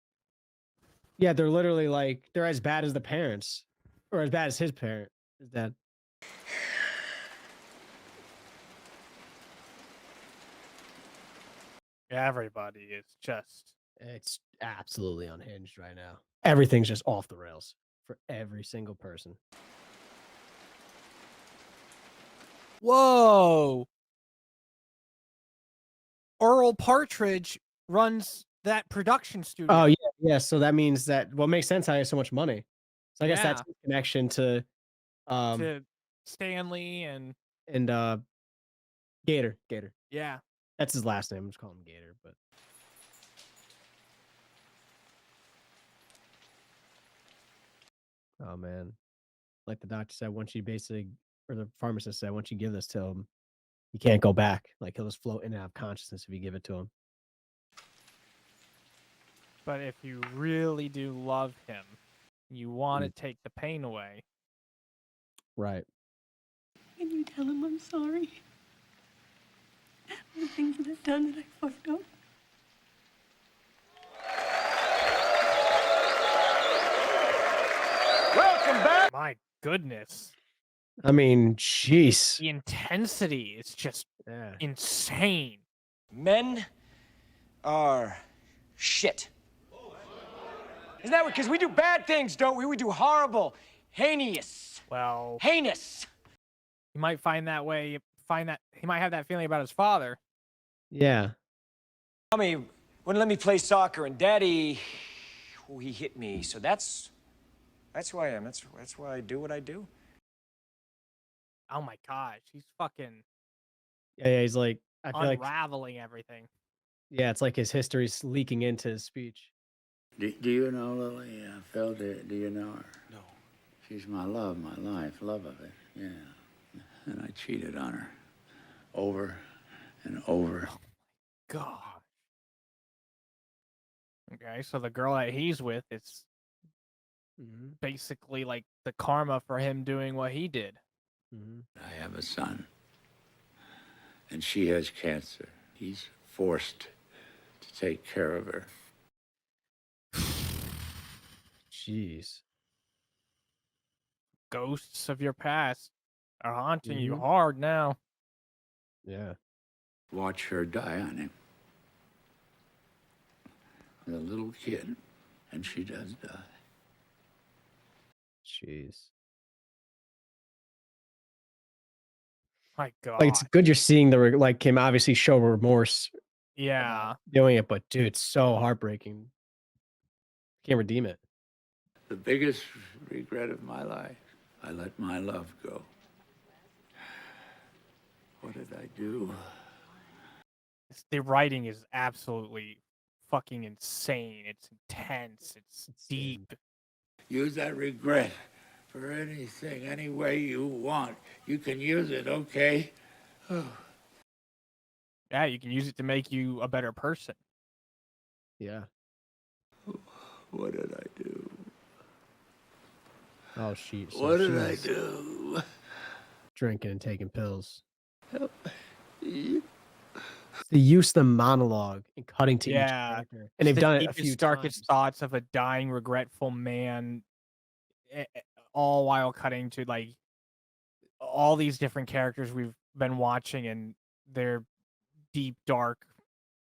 Yeah, they're literally like, they're as bad as the parents, or as bad as his parent, his dad. Everybody is just... It's absolutely unhinged right now. Everything's just off the rails for every single person. Whoa! Earl Partridge runs that production studio. Oh, yeah, yeah. So that means that, well, it makes sense how he has so much money. So I guess that's his connection to Stanley and Gator. yeah. That's his last name. I'm just calling him Gator, but oh man. Like the doctor said, once you basically, or the pharmacist said, once you give this to him, you can't go back. Like he'll just float in and out of consciousness if you give it to him. But if you really do love him, you want to take the pain away. Right. Can you tell him I'm sorry? The things that I've done that I fucked up. Welcome back. My goodness. I mean, jeez. The intensity is just insane. Men are shit. Isn't that because we do bad things, don't we? We do horrible, heinous. Well, heinous. You might find that way. He might have that feeling about his father. Yeah. Mommy wouldn't let me play soccer, and Daddy, he hit me. So that's who I am. That's why I do what I do. Oh my gosh, he's fucking Yeah, he's like, I feel like, unraveling everything. yeah, it's like his history's leaking into his speech. Do you know Lily? Phil, do you know her? No. She's my love, my life, love of it, yeah. And I cheated on her over and over. God. Okay, so the girl that he's with is basically like the karma for him doing what he did. I have a son, and she has cancer. He's forced to take care of her. Jeez. Ghosts of your past are haunting you hard now. Yeah. Watch her die on him. As a little kid, and she does die. Jeez. My God. Like, it's good you're seeing like him obviously show remorse Yeah. doing it, but dude, it's so heartbreaking. Can't redeem it. The biggest regret of my life, I let my love go. What did I do? The writing is absolutely fucking insane. It's intense. It's deep. Use that regret for anything, any way you want. You can use it, okay? Yeah, you can use it to make you a better person. Yeah. What did I do? Oh, shit. So What did she I was do? drinking and taking pills. Help. The use of the monologue and cutting to each character. And they've The done it a deepest, few darkest times. thoughts of a dying, regretful man, all while cutting to like all these different characters we've been watching and their deep, dark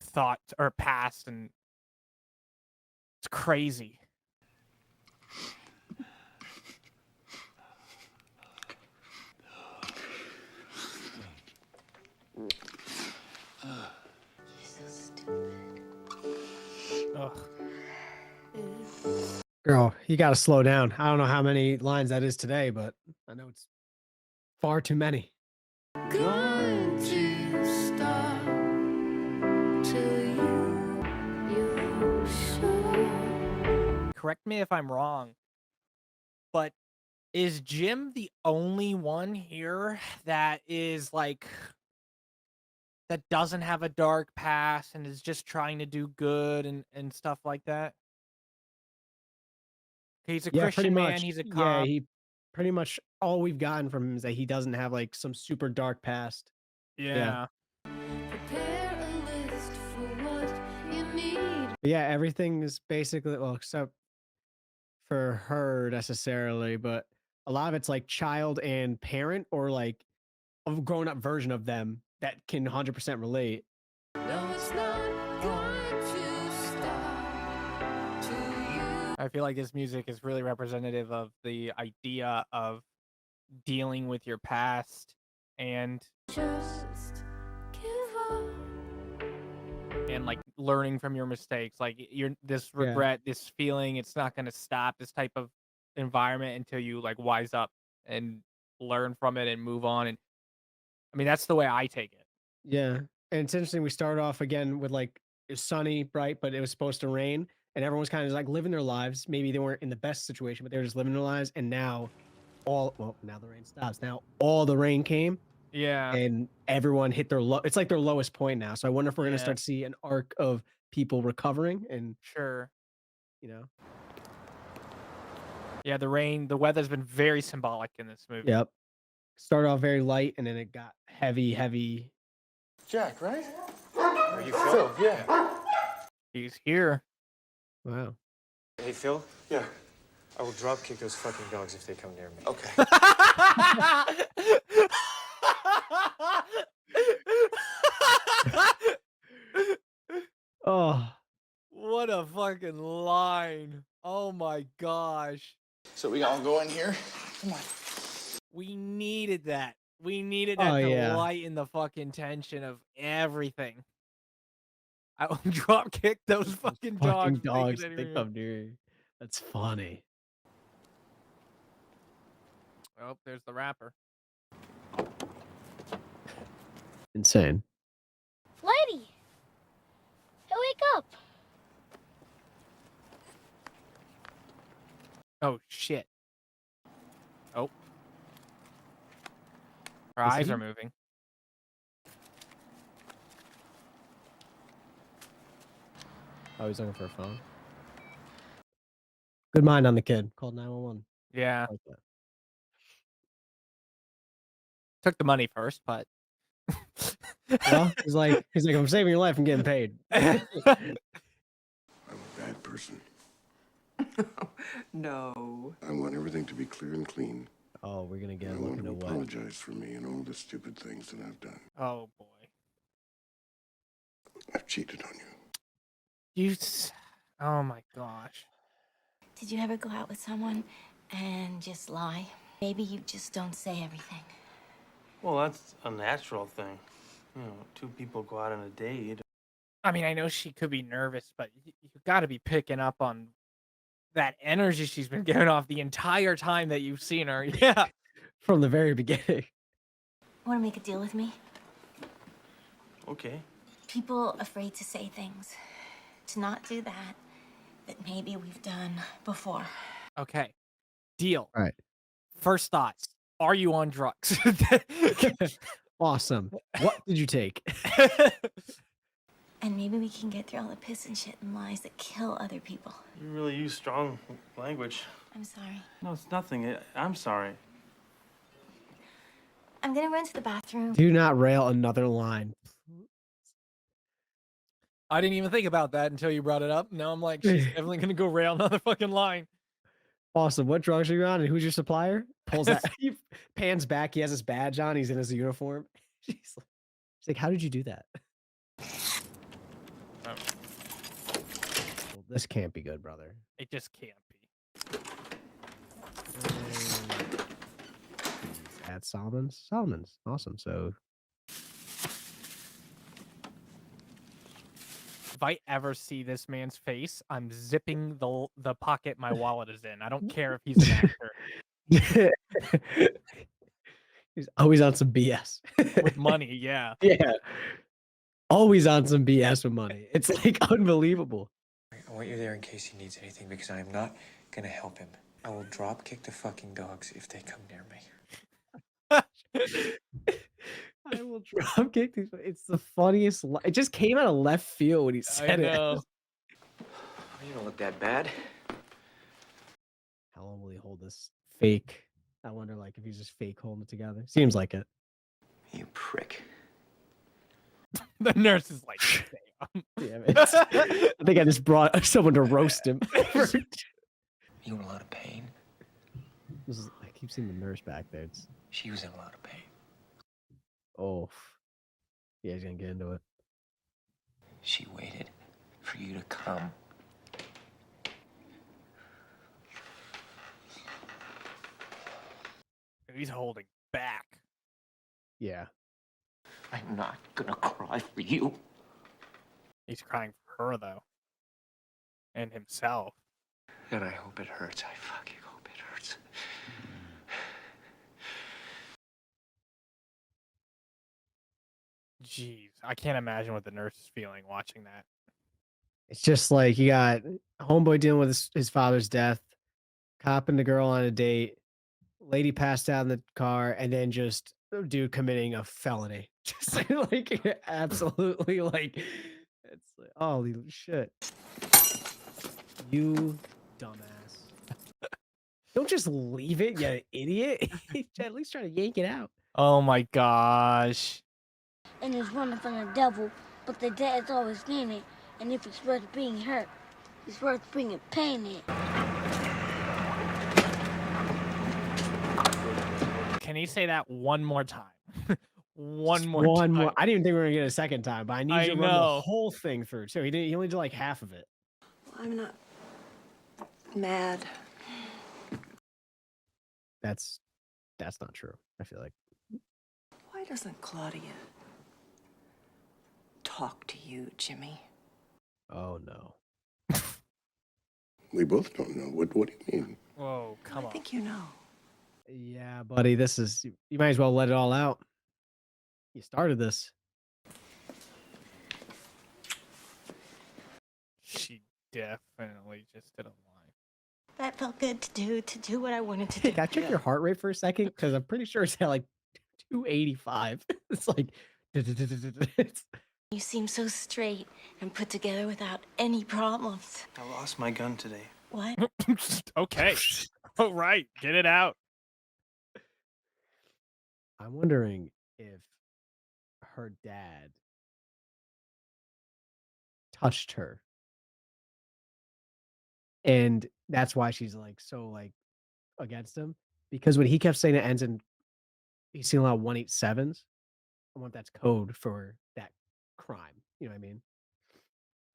thoughts or past, and it's crazy. Ugh. Girl, you got to slow down. I don't know how many lines that is today, but I know it's far too many. Going to stop till you show. Correct me if I'm wrong, but is Jim the only one here that is like that doesn't have a dark past and is just trying to do good and stuff like that? He's a Yeah, pretty Christian man. much. He's a Yeah, cop. pretty much all we've gotten from him is that he doesn't have like some super dark past. Yeah. Yeah. But yeah, everything is basically, well, except for her necessarily, but a lot of it's like child and parent or like a grown up version of them that can 100% relate. I feel like this music is really representative of the idea of dealing with your past and like learning from your mistakes. Like you're this Yeah. regret, this feeling, it's not going to stop, this type of environment until you like wise up and learn from it and move on. And I mean, that's the way I take it. Yeah. And it's interesting. We started off again with like it's sunny, bright, but it was supposed to rain. And everyone's kind of like living their lives. Maybe they weren't in the best situation, but they were just living their lives. And now now the rain stops. Now all the rain came Yeah. and everyone hit their low. It's like their lowest point now. So I wonder if we're going to Yeah. start to see an arc of people recovering and, Sure. you know. Yeah, the weather's been very symbolic in this movie. Yep. Started off very light and then it got heavy. Jack, right? Are you Phil? Yeah. He's here. Wow. Hey, Phil? Yeah. I will drop kick those fucking dogs if they come near me. Okay. Oh. What a fucking line. Oh my gosh. So we gonna go in here? Come on. We needed that. We needed that to yeah. lighten the fucking tension of everything. I will drop kick those fucking dogs. Fucking dogs. They come near you. That's funny. Oh, there's the rapper. Insane. Lady! Hey, wake up! Oh shit. Oh. Her Is eyes he? are moving. Oh, he's looking for a phone. Good mind on the kid. Called 911. Yeah. Like that. Took the money first, but Well, he's like, I'm saving your life. I'm getting paid. I'm a bad person. No. I want everything to be clear and clean. Oh, we're gonna I get want looking to at what? apologize for me and all the stupid things that I've done. oh boy. I've cheated on you. Oh my gosh. Did you ever go out with someone and just lie? Maybe you just don't say everything. Well, that's a natural thing. You know, two people go out on a date. I mean, I know she could be nervous, but you got to be picking up on that energy she's been giving off the entire time that you've seen her. Yeah. From the very beginning. Want to make a deal with me? Okay. People afraid to say things, to not do that maybe we've done before. Okay. Deal. All right. First thoughts. Are you on drugs? Awesome. What did you take? And maybe we can get through all the piss and shit and lies that kill other people. You really use strong language. I'm sorry. No, it's nothing. I'm sorry. I'm gonna run to the bathroom. Do not rail another line. I didn't even think about that until you brought it up. Now I'm like, she's definitely gonna go rail another fucking line. Awesome. What drugs are you on and who's your supplier? Pulls that. He pans back. He has his badge on. He's in his uniform. She's like, how did you do that? Oh. Well, this can't be good, brother. It just can't be. At Solomon's. Solomon's. Awesome. So if I ever see this man's face, I'm zipping the pocket my wallet is in. I don't care if he's an actor. He's always on some BS. With money, yeah. Yeah. Always on some BS with money. It's like unbelievable. I want you there in case he needs anything because I am not gonna help him. I will drop kick the fucking dogs if they come near me. I will drop kick these. It's the funniest. It just came out of left field when he said I know. You don't look that bad. How long will he hold this fake I wonder, like, if he's just fake holding it together. Seems like it. You prick. The nurse is like, Damn it. I think I just brought someone to roast him. You in a lot of pain? I keep seeing the nurse back there. She was in a lot of pain. Oh. Yeah, he's gonna get into it. She waited for you to come. he's holding back. Yeah. I'm not gonna cry for you. He's crying for her, though. And himself. And I hope it hurts. I fucking hope it hurts. Jeez, I can't imagine what the nurse is feeling watching that. It's just like you got homeboy dealing with his father's death, cop and the girl on a date, lady passed out in the car, and then just dude committing a felony. Just like absolutely like it's like, holy shit. You dumbass. Don't just leave it, you idiot. At least try to yank it out. Oh my gosh. And he's running from the devil, but the dad's always gaining. And if it's worth being hurt, it's worth bringing pain in. Can he say that one more time? One more time. I didn't even think we were gonna get a second time, but I need you to run the know. whole thing through. So he only did like half of it. I'm not mad. That's not true. I feel like. Why doesn't Claudia talk to you, Jimmy? Oh no. We both don't know. What do you mean? Whoa, come on. I think you know. Yeah, buddy, this is you might as well let it all out. You started this. She definitely just did a line. That felt good to do what I wanted to do. Can I check your heart rate for a second? Because I'm pretty sure it's at like 285. It's like You seem so straight and put together without any problems. I lost my gun today. What? Okay. All right, get it out. I'm wondering if her dad touched her. And that's why she's like so like against him. Because when he kept saying it ends in he's seen a lot of 187s. I want that's code for that crime. You know what I mean?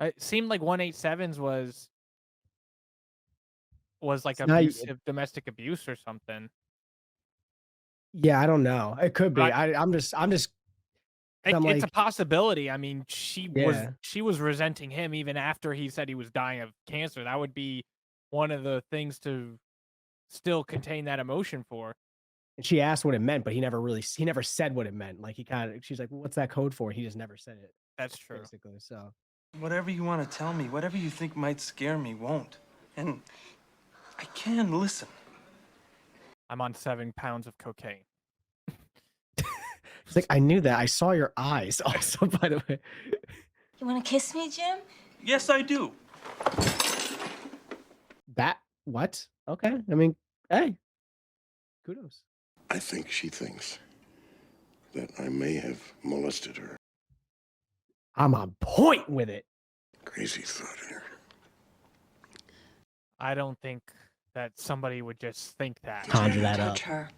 It seemed like 187s was like It's not- abusive, domestic abuse or something. Yeah, I don't know. It could be. But I'm just I'm it's like, a possibility. I mean, she Yeah. was resenting him even after he said he was dying of cancer. That would be one of the things to still contain that emotion for. and she asked what it meant, but he never said what it meant. Like she's like, well, what's that code for? He just never said it. That's true. Basically. So Whatever you want to tell me, whatever you think might scare me won't. And I can listen. I'm on 7 pounds of cocaine. it's like I knew that. I saw your eyes also, by the way. You want to kiss me, Jim? Yes, I do. That what? Okay. I mean, hey. Kudos. I think she thinks that I may have molested her. I'm on point with it. Crazy thought here. I don't think that somebody would just think that. Conjure that up. Touch her.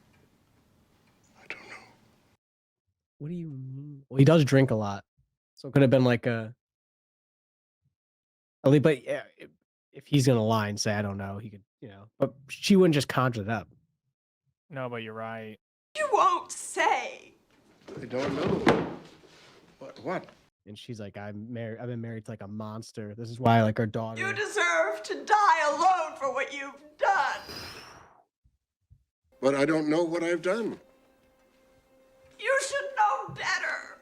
What do you mean? Well, he does drink a lot. So it could have been like a at least, but yeah, if he's gonna lie and say I don't know, he could, but she wouldn't just conjure it up. No, but you're right. You won't say. I don't know. What? And she's like, I've been married to like a monster. This is why like our daughter. You deserve to die alone for what you've done. But I don't know what I've done. You should know better.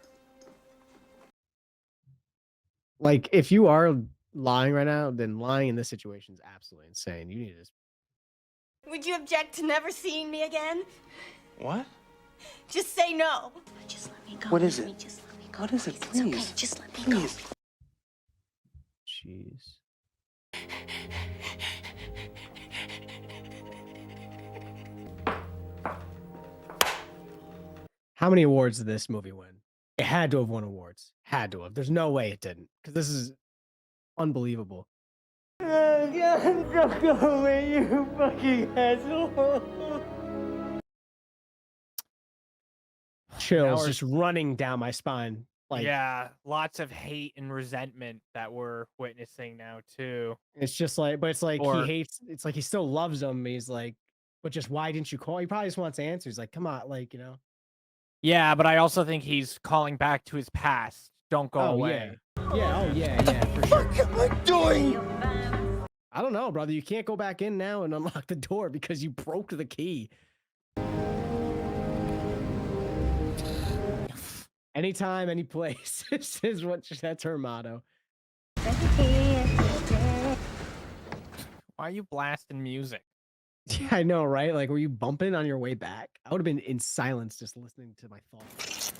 Like, if you are lying right now, then lying in this situation is absolutely insane. You need to just Would you object to never seeing me again? What? Just say no. Just let me go. What is it? Just let me go. What is it? It's Please. okay. Just let me go. Jeez. How many awards did this movie win? It had to have won awards. Had to have. There's no way it didn't, because this is unbelievable. Don't go away, you fucking asshole. Chills just running down my spine. Like, yeah, lots of hate and resentment that we're witnessing now too. it's just like, but it's like Or- he hates. It's like he still loves him. He's like, but just why didn't you call? He probably just wants answers. Like, come on, like, you know. Yeah, but I also think he's calling back to his past. Don't go Oh, away. Yeah. Oh yeah. For sure. What am I doing? I don't know, brother. You can't go back in now and unlock the door because you broke the key. Anytime, any place. This is that's her motto. Why are you blasting music? Yeah, I know, right? Like, were you bumping on your way back? I would have been in silence just listening to my thoughts.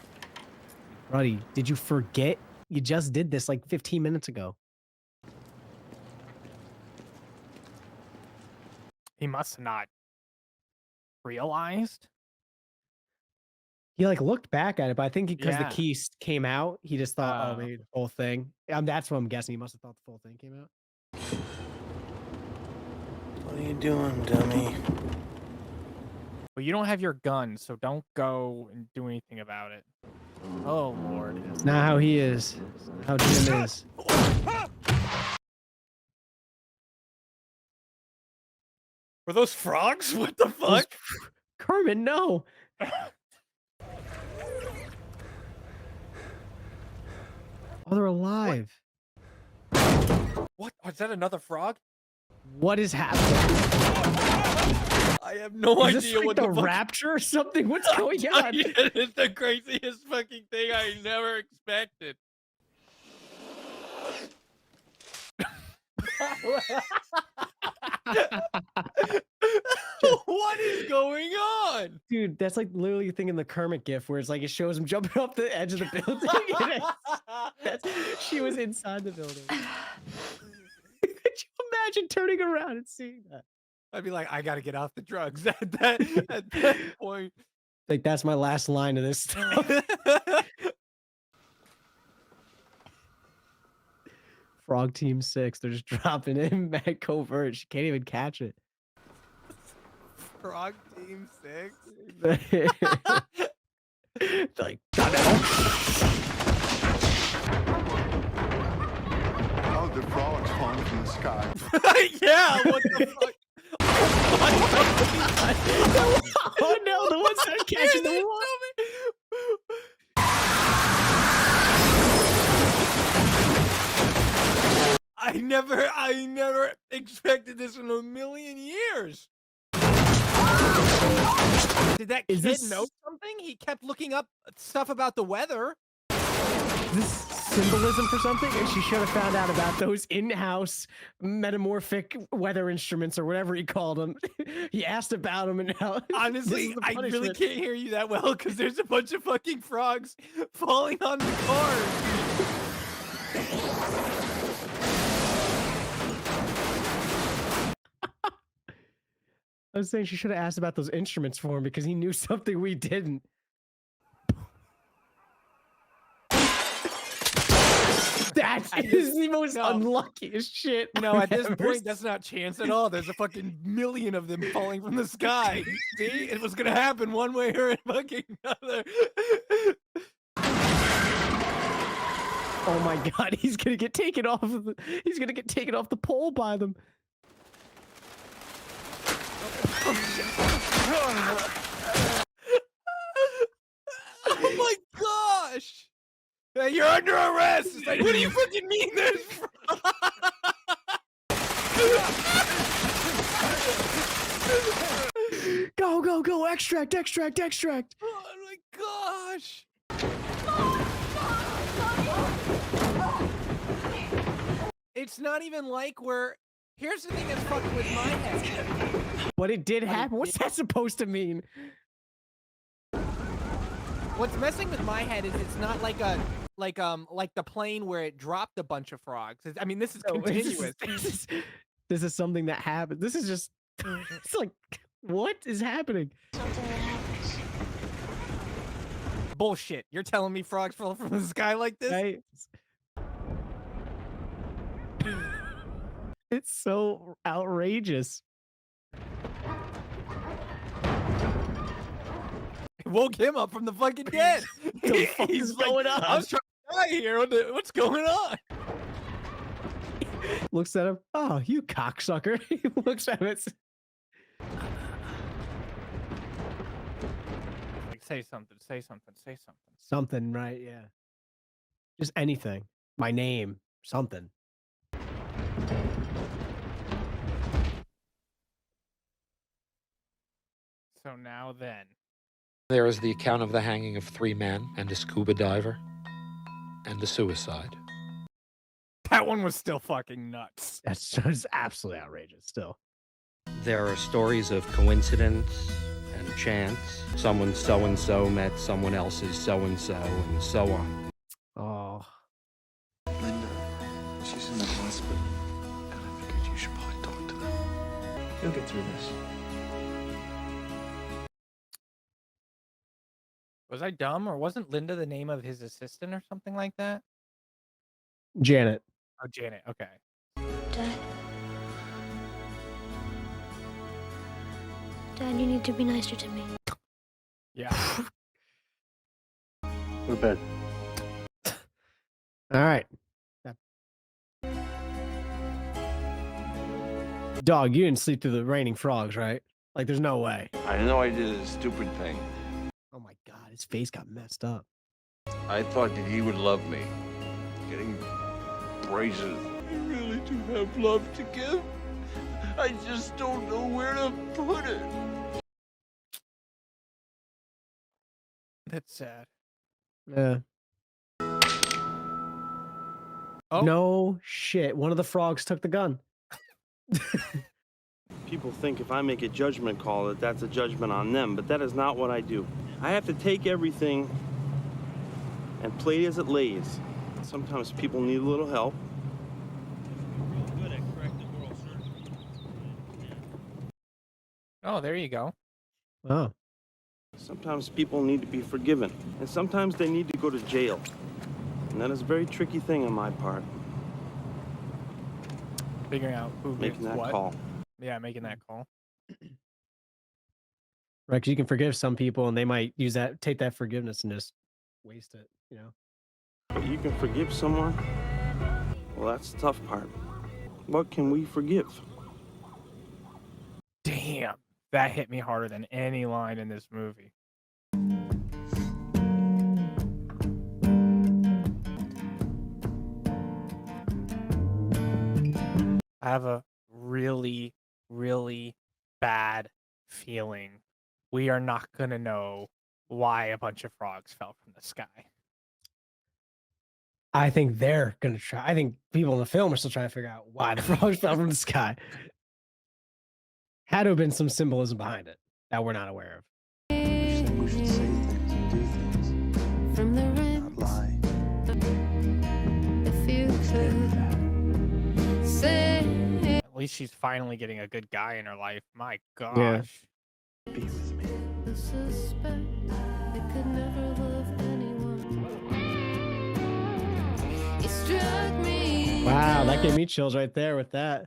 Buddy, did you forget? You just did this like 15 minutes ago. He must have not realized. He like looked back at it, but I think because Yeah. the key came out, he just thought, oh, Oh. maybe the whole thing. That's what I'm guessing. He must have thought the full thing came out. What are you doing, dummy? Well, you don't have your gun, so don't go and do anything about it. Oh, Lord. It's not how he is. It's not how Jim is. Were those frogs? What the fuck? Kermit, no. Oh, they're alive. What? Is that another frog? What is happening? I have no Is idea this like what the fuck- rapture or something? What's going on? It's the craziest fucking thing I never expected. What is going on? Dude, that's like literally a thing in the Kermit gif where it's like it shows him jumping off the edge of the building. She was inside the building. Could you imagine turning around and seeing that? I'd be like, I gotta get off the drugs at that point. Like, that's my last line of this stuff. Frog Team 6, they're just dropping in mad covert. She can't even catch it. Frog Team 6? Like, Oh, the frogs falling from the sky. Yeah, what the fuck? Oh no, the ones that are catching the wall. I never expected this in a million years. Did that kid know something? He kept looking up stuff about the weather. Is this symbolism for something? And she should have found out about those in-house metamorphic weather instruments or whatever he called them. He asked about them and how. Honestly, I really can't hear you that well because there's a bunch of fucking frogs falling on the cars. I was saying she should have asked about those instruments for him because he knew something we didn't. That is the most unluckiest shit. No, at this ever point, that's not chance at all. There's a fucking million of them falling from the sky. See, it was gonna happen one way or fucking another. Oh my god, he's gonna get taken off of he's gonna get taken off the pole by them. Oh my gosh! Hey, you're under arrest! It's like, what do you fucking mean there's Go, go, go, extract, extract, extract. Oh my gosh! It's not even like here's the thing that's fucking with my head. But it did happen. What's that supposed to mean? What's messing with my head is it's not like the plane where it dropped a bunch of frogs. I mean, this is continuous. This is something that happened. This is just it's like, what is happening? Bullshit. You're telling me frogs fell from the sky like this? Right? It's so outrageous. It woke him up from the fucking dead. The fuck is going on? I was trying to die here. What's going on? Looks at him. Oh, you cocksucker. He looks at it. Like, say something, say something, say something. Something, right? Yeah. Just anything. My name. Something. So now then. There is the account of the hanging of 3 men and a scuba diver and a suicide. That one was still fucking nuts. That's just absolutely outrageous still. There are stories of coincidence and chance. Someone so-and-so met someone else's so-and-so and so on. Oh. Linda, she's in the hospital. And I figured you should probably talk to them. You'll get through this. Was I dumb, or wasn't Linda the name of his assistant or something like that? Janet. Oh, Janet. Okay. Dad, you need to be nicer to me. Yeah. Go to bed. All right. Dog, you didn't sleep through the raining frogs, right? Like, there's no way. I know I did a stupid thing. Oh my God, his face got messed up. I thought that he would love me. Getting braces. I really do have love to give. I just don't know where to put it. That's sad. Yeah. Oh. No shit. One of the frogs took the gun. People think if I make a judgment call that that's a judgment on them, but that is not what I do. I have to take everything and play it as it lays. Sometimes people need a little help. Oh, there you go. Oh. Sometimes people need to be forgiven, and sometimes they need to go to jail. And that is a very tricky thing on my part. Figuring out who making gets that what. call. Yeah, making that call. Right, 'cause you can forgive some people and they might use that, take that forgiveness and just waste it, you know? But you can forgive someone? Well, that's the tough part. What can we forgive? Damn. That hit me harder than any line in this movie. I have a really, really bad feeling we are not going to know why a bunch of frogs fell from the sky. I think they're going to try. I think people in the film are still trying to figure out why the frogs fell from the sky. Had to have been some symbolism behind it that we're not aware of. We should say things and do things. From the Not lie. if you could say At least she's finally getting a good guy in her life. My gosh. Yeah. Be with me. suspect they could never love anyone. You struck me. Wow, that gave me chills right there with that.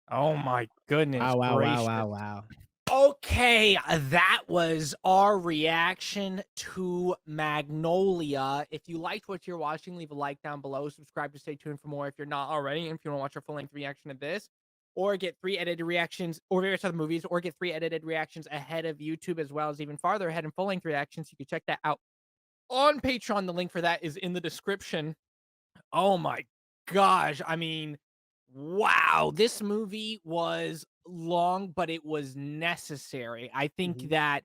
Oh my goodness. Wow, wow, gracious. wow, wow, wow. Okay, that was our reaction to Magnolia. If you liked what you're watching, leave a like down below. Subscribe to stay tuned for more if you're not already. And if you want to watch our full-length reaction of this, or get 3 edited reactions, or various other movies, or get 3 edited reactions ahead of YouTube, as well as even farther ahead in full-length reactions, you can check that out on Patreon. The link for that is in the description. Oh my gosh. I mean, wow. This movie was long, but it was necessary. I think that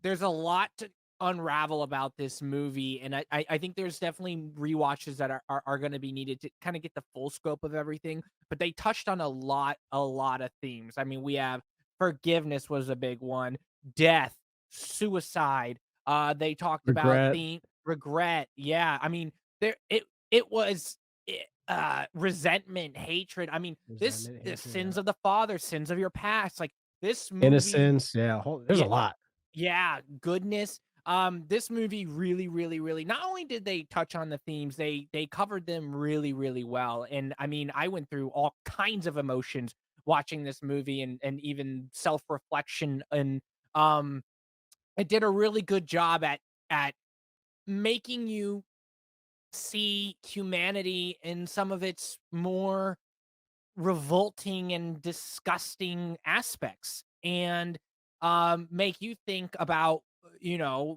there's a lot to unravel about this movie, and I think there's definitely rewatches that are going to be needed to kind of get the full scope of everything. But they touched on a lot of themes. I mean, we have forgiveness was a big one, death, suicide. They talked about regret. Yeah, I mean, it was resentment, hatred. I mean, the sins of the father, sins of your past. Like this movie, Innocence. Yeah. There's a lot. Yeah, goodness. This movie really, really, really, not only did they touch on the themes, they covered them really, really well. And I mean, I went through all kinds of emotions watching this movie, and even self-reflection, and um it did a really good job at making you see humanity in some of its more revolting and disgusting aspects, and make you think about,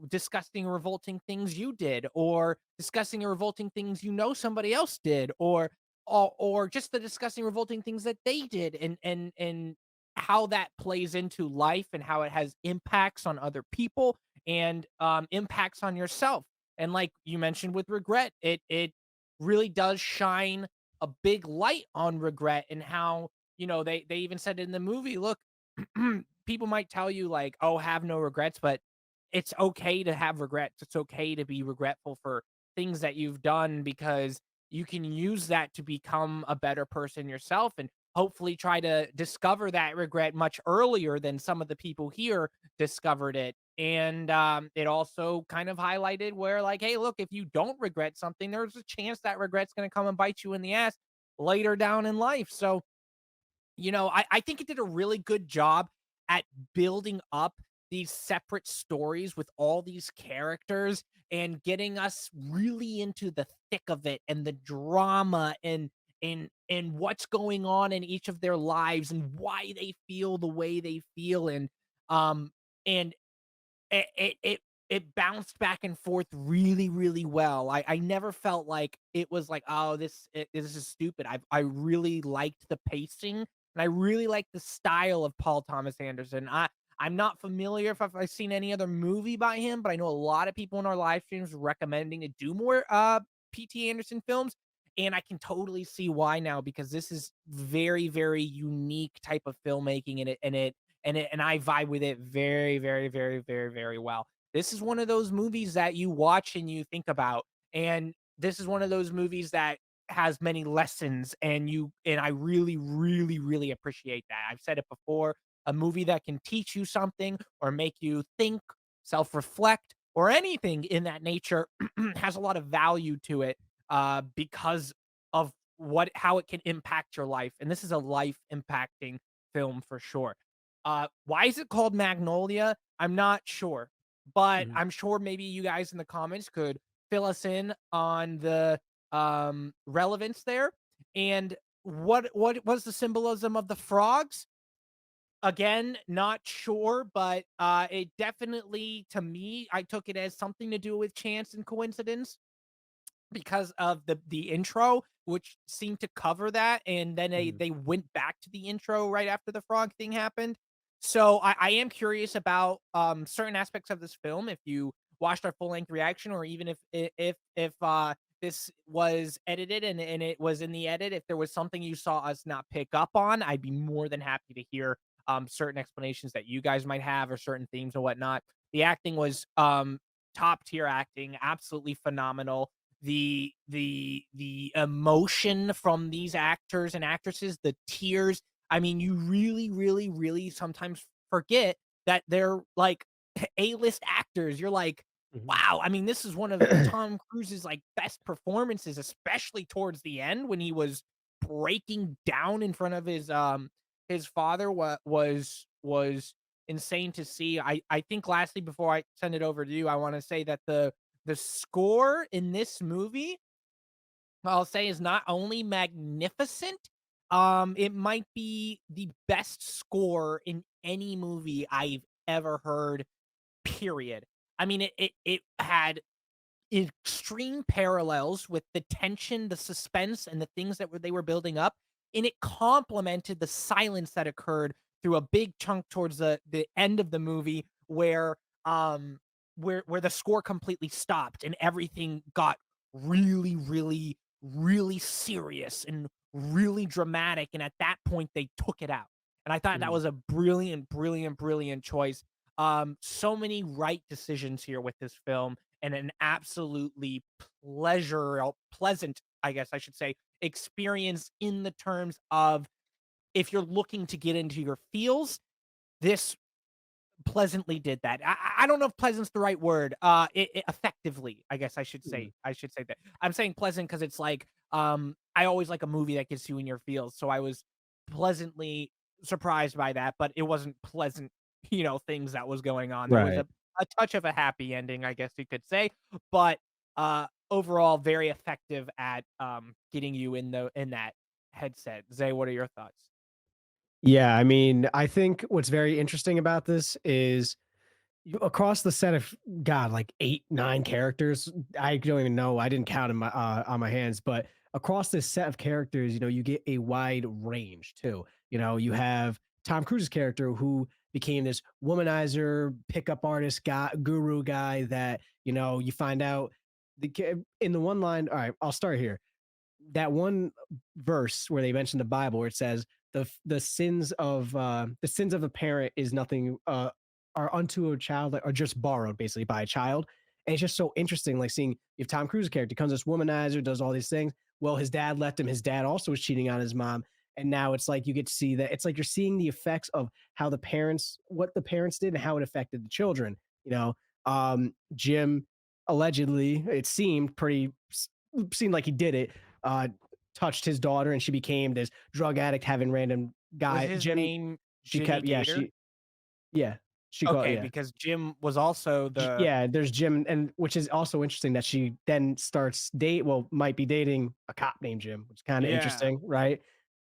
disgusting revolting things you did, or disgusting and revolting things somebody else did, or just the disgusting revolting things that they did, and how that plays into life, and how it has impacts on other people, and impacts on yourself. And like you mentioned with regret, it really does shine a big light on regret, and how, they even said in the movie, look, people might tell you like, oh, have no regrets, but it's okay to have regrets. It's okay to be regretful for things that you've done, because you can use that to become a better person yourself, and hopefully try to discover that regret much earlier than some of the people here discovered it. And it also kind of highlighted where, like, hey, look, if you don't regret something, there's a chance that regret's going to come and bite you in the ass later down in life. So, I think it did a really good job at building up these separate stories with all these characters, and getting us really into the thick of it, and the drama, and what's going on in each of their lives, and why they feel the way they feel. Um and it bounced back and forth really, really well. I never felt like it was like, "Oh, this is stupid." I really liked the pacing, and I really liked the style of Paul Thomas Anderson. I'm not familiar if I've seen any other movie by him, but I know a lot of people in our live streams recommending to do more P.T. Anderson films, and I can totally see why now, because this is very, very unique type of filmmaking, and I vibe with it very, very, very, very, very well. This is one of those movies that you watch and you think about, and this is one of those movies that has many lessons, and I really, really, really appreciate that. I've said it before, a movie that can teach you something, or make you think, self-reflect, or anything in that nature has a lot of value to it, because of how it can impact your life. And this is a life impacting film for sure. Why is it called Magnolia? I'm not sure, but Mhm. I'm sure maybe you guys in the comments could fill us in on the relevance there. And what was the symbolism of the frogs? Again, not sure, but it definitely, to me, I took it as something to do with chance and coincidence, because of the intro, which seemed to cover that, and then Mhm. they went back to the intro right after the frog thing happened. So I am curious about certain aspects of this film. If you watched our full length reaction, or even if this was edited, and it was in the edit, if there was something you saw us not pick up on, I'd be more than happy to hear certain explanations that you guys might have, or certain themes or whatnot. The acting was top tier acting, absolutely phenomenal. The emotion from these actors and actresses, the tears. I mean, you really, really, really sometimes forget that they're like A-list actors. You're like, Mhm. wow. I mean, this is one of Tom Cruise's like best performances, especially towards the end when he was breaking down in front of his father. What was insane to see. I think lastly, before I send it over to you, I want to say that the score in this movie, I'll say, is not only magnificent, it might be the best score in any movie I've ever heard, period. I mean, it had extreme parallels with the tension, the suspense, and the things that they were building up, and it complemented the silence that occurred through a big chunk towards the end of the movie, um where the score completely stopped and everything got really, really, really serious and really dramatic, and at that point they took it out. And I thought that Mhm. was a brilliant, brilliant, brilliant choice. So many right decisions here with this film, and an absolutely pleasant, I guess I should say, experience, in the terms of, if you're looking to get into your feels, this pleasantly did that. I don't know if pleasant's the right word. It effectively, I guess I should say. I should say that. I'm saying pleasant because it's like I always like a movie that gets you in your feels. So I was pleasantly surprised by that, but it wasn't pleasant, things that was going on. There was Right. a touch of a happy ending, I guess you could say, but overall very effective at getting you in that headset. Zay, what are your thoughts? Yeah, I mean, I think what's very interesting about this is across the set of God, like 8, 9 characters. I don't even know. I didn't count in my on my hands, but across this set of characters, you get a wide range too. You have Tom Cruise's character who became this womanizer, pickup artist guy, guru guy that, you find out in the one line. All right, I'll start here. That one verse where they mention the Bible where it says the sins of a parent is nothing are unto a child like, are just borrowed basically by a child. And it's just so interesting, like seeing if Tom Cruise's character becomes this womanizer, does all these things. Well, his dad left him. His dad also was cheating on his mom. And now it's like you get to see that it's like you're seeing the effects of what the parents did and how it affected the children. Jim allegedly, it seemed like he did it, uh, touched his daughter and she became this drug addict having random Was guy. his Jim, name she Jimmy kept, yeah, Gator? yeah, she called, Okay, yeah. because Jim was also the Yeah, there's Jim, and which is also interesting that she then might be dating a cop named Jim, which is kind of yeah. interesting, right?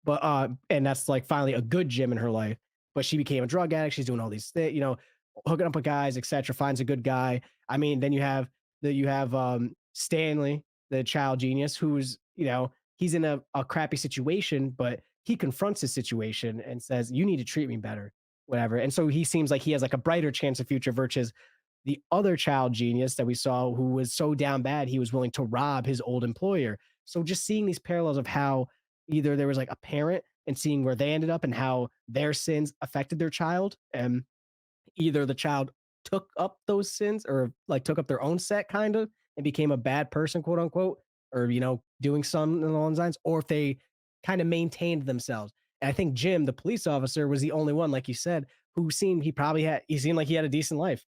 But and that's like finally a good Jim in her life. But she became a drug addict. She's doing all these things, hooking up with guys, etc. Finds a good guy. I mean, then you have Stanley, the child genius, who's he's in a crappy situation, but he confronts his situation and says, "You need to treat me better." Whatever. And so he seems like he has like a brighter chance of future versus the other child genius that we saw who was so down bad he was willing to rob his old employer. So just seeing these parallels of how either there was like a parent and seeing where they ended up and how their sins affected their child, and either the child took up those sins or like took up their own set kind of and became a bad person, quote unquote, or doing some along those lines, or if they kind of maintained themselves. And I think Jim, the police officer, was the only one, like you said, who he seemed like he had a decent life.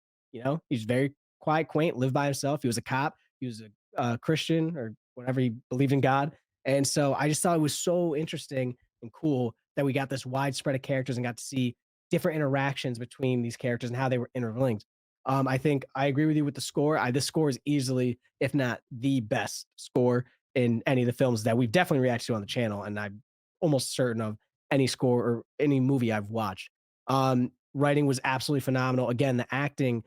He's very quiet, quaint, lived by himself. He was a cop. He was a Christian or whatever, he believed in God. And so I just thought it was so interesting and cool that we got this widespread of characters and got to see different interactions between these characters and how they were interlinked. I think I agree with you with the score. This score is easily, if not the best score in any of the films that we've definitely reacted to on the channel, and I'm almost certain of any score or any movie I've watched. Writing was absolutely phenomenal. Again, the acting.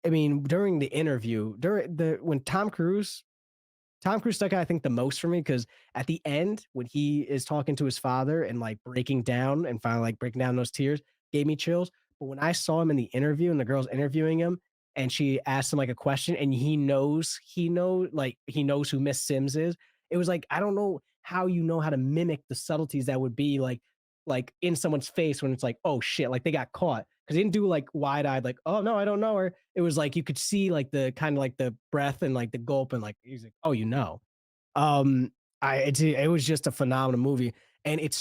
I mean, during the interview, during the when Tom Cruise stuck out, I think, the most for me because at the end, when he is talking to his father and like breaking down and finally like breaking down those tears, gave me chills. But when I saw him in the interview and the girl's interviewing him and she asked him like a question and he knows who Miss Sims is, it was like, I don't know how how to mimic the subtleties that would be like in someone's face when it's like, oh shit, like they got caught. Cause he didn't do like wide eyed, like, oh no, I don't know her. It was like you could see like the kind of like the breath and like the gulp and like he's like, oh, um, it was just a phenomenal movie, and it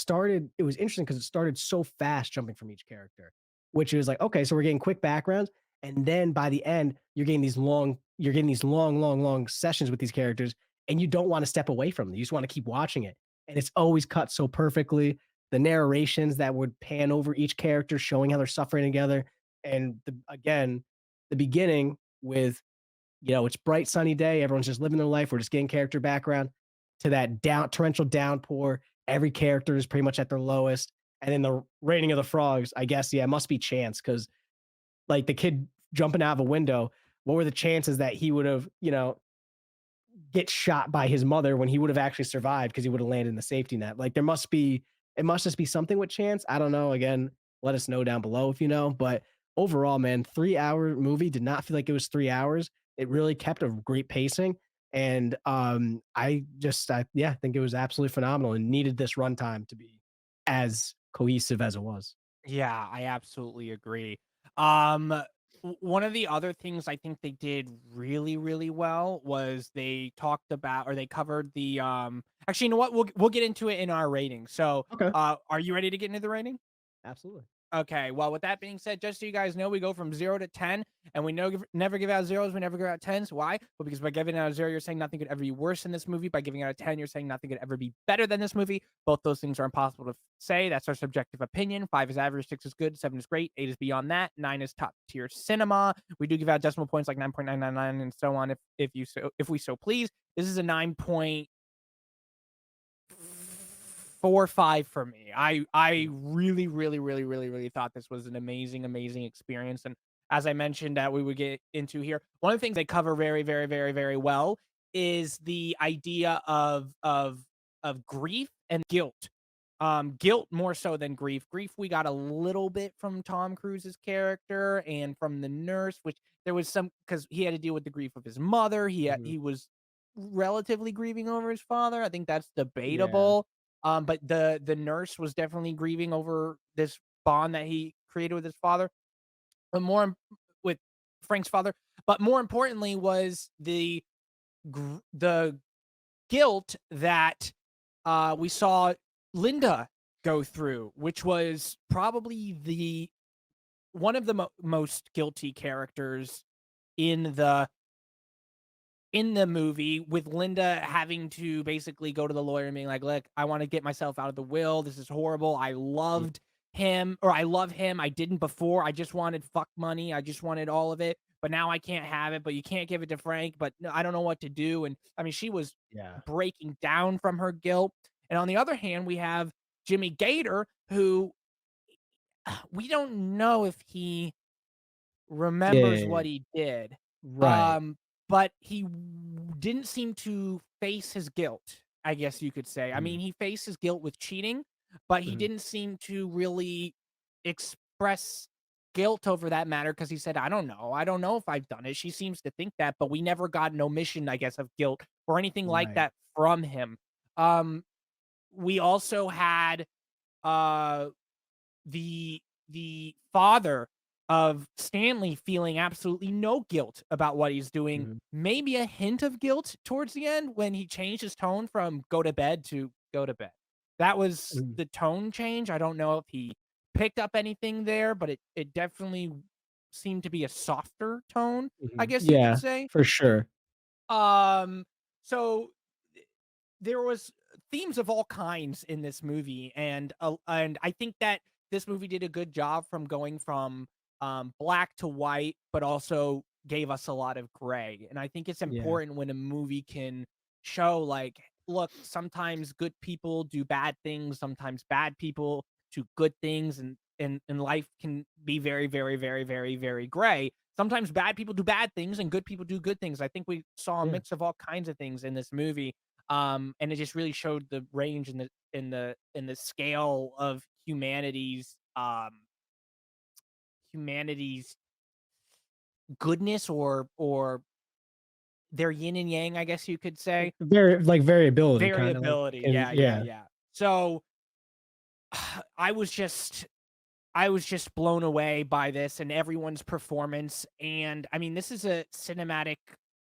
was interesting because it started so fast jumping from each character, which is like, okay, so we're getting quick backgrounds, and then by the end, you're getting these long, long, long sessions with these characters, and you don't want to step away from them. You just want to keep watching it, and it's always cut so perfectly. The narrations that would pan over each character, showing how they're suffering together, and the beginning with it's bright sunny day. Everyone's just living their life. We're just getting character background to that torrential downpour. Every character is pretty much at their lowest. And then the raining of the frogs, I guess, yeah, it must be chance because like the kid jumping out of a window, what were the chances that he would have, get shot by his mother when he would have actually survived because he would have landed in the safety net? Like it must just be something with chance. I don't know. Again, let us know down below if you know. But overall, man, 3 hour movie did not feel like it was 3 hours. It really kept a great pacing. And I think it was absolutely phenomenal and needed this runtime to be as cohesive as it was. Yeah, I absolutely agree. Um, One of the other things I think they did really, really well was they talked about or they covered the actually, you know what? We'll get into it in our rating. So, Okay. are you ready to get into the rating? Absolutely. Okay, well, with that being said, just so you guys know, we go from 0 to 10, and we never give out zeros, we never give out 10s. Why? Well, because by giving out a 0, you're saying nothing could ever be worse than this movie. By giving out a 10, you're saying nothing could ever be better than this movie. Both those things are impossible to say. That's our subjective opinion. 5 is average, 6 is good, 7 is great, 8 is beyond that, 9 is top tier cinema. We do give out decimal points like 9.999 and so on if we so please. This is a 9.45 for me. I really thought this was an amazing experience. And as I mentioned that we would get into here, one of the things they cover very well is the idea of grief and guilt. Guilt more so than grief. Grief we got a little bit from Tom Cruise's character and from the nurse, which there was some because he had to deal with the grief of his mother. He was relatively grieving over his father. I think that's debatable. But the nurse was definitely grieving over this bond that he created with his father, but with Frank's father. But more importantly was the guilt that we saw Linda go through, which was probably one of the most guilty characters in the movie, with Linda having to basically go to the lawyer and being like, look, I want to get myself out of the will. This is horrible. I loved him, or I love him. I didn't before. I just wanted fuck money. I just wanted all of it, but now I can't have it, but you can't give it to Frank, but I don't know what to do. And I mean, she was breaking down from her guilt. And on the other hand, we have Jimmy Gator, who we don't know if he remembers what he did. Right. But he didn't seem to face his guilt, I guess you could say. I mean, he faced his guilt with cheating, but he didn't seem to really express guilt over that matter because he said, I don't know. I don't know if I've done it. She seems to think that, but we never got an omission, I guess, of guilt or anything like that from him. We also had the father of Stanley feeling absolutely no guilt about what he's doing, maybe a hint of guilt towards the end when he changed his tone from go to bed to go to bed. That was the tone change. I don't know if he picked up anything there, but it definitely seemed to be a softer tone, I guess you could Yeah, say. for sure. So there was themes of all kinds in this movie, and I think that this movie did a good job from going from black to white, but also gave us a lot of gray. And I think it's important when a movie can show, like, look, sometimes good people do bad things, sometimes bad people do good things, and life can be very gray. Sometimes bad people do bad things and good people do good things. I think we saw a mix of all kinds of things in this movie. And it just really showed the range in the scale of humanity's goodness or their yin and yang, I guess you could say. Variability, kind of like. Variability. Yeah. So I was just blown away by this and everyone's performance. And I mean, this is a cinematic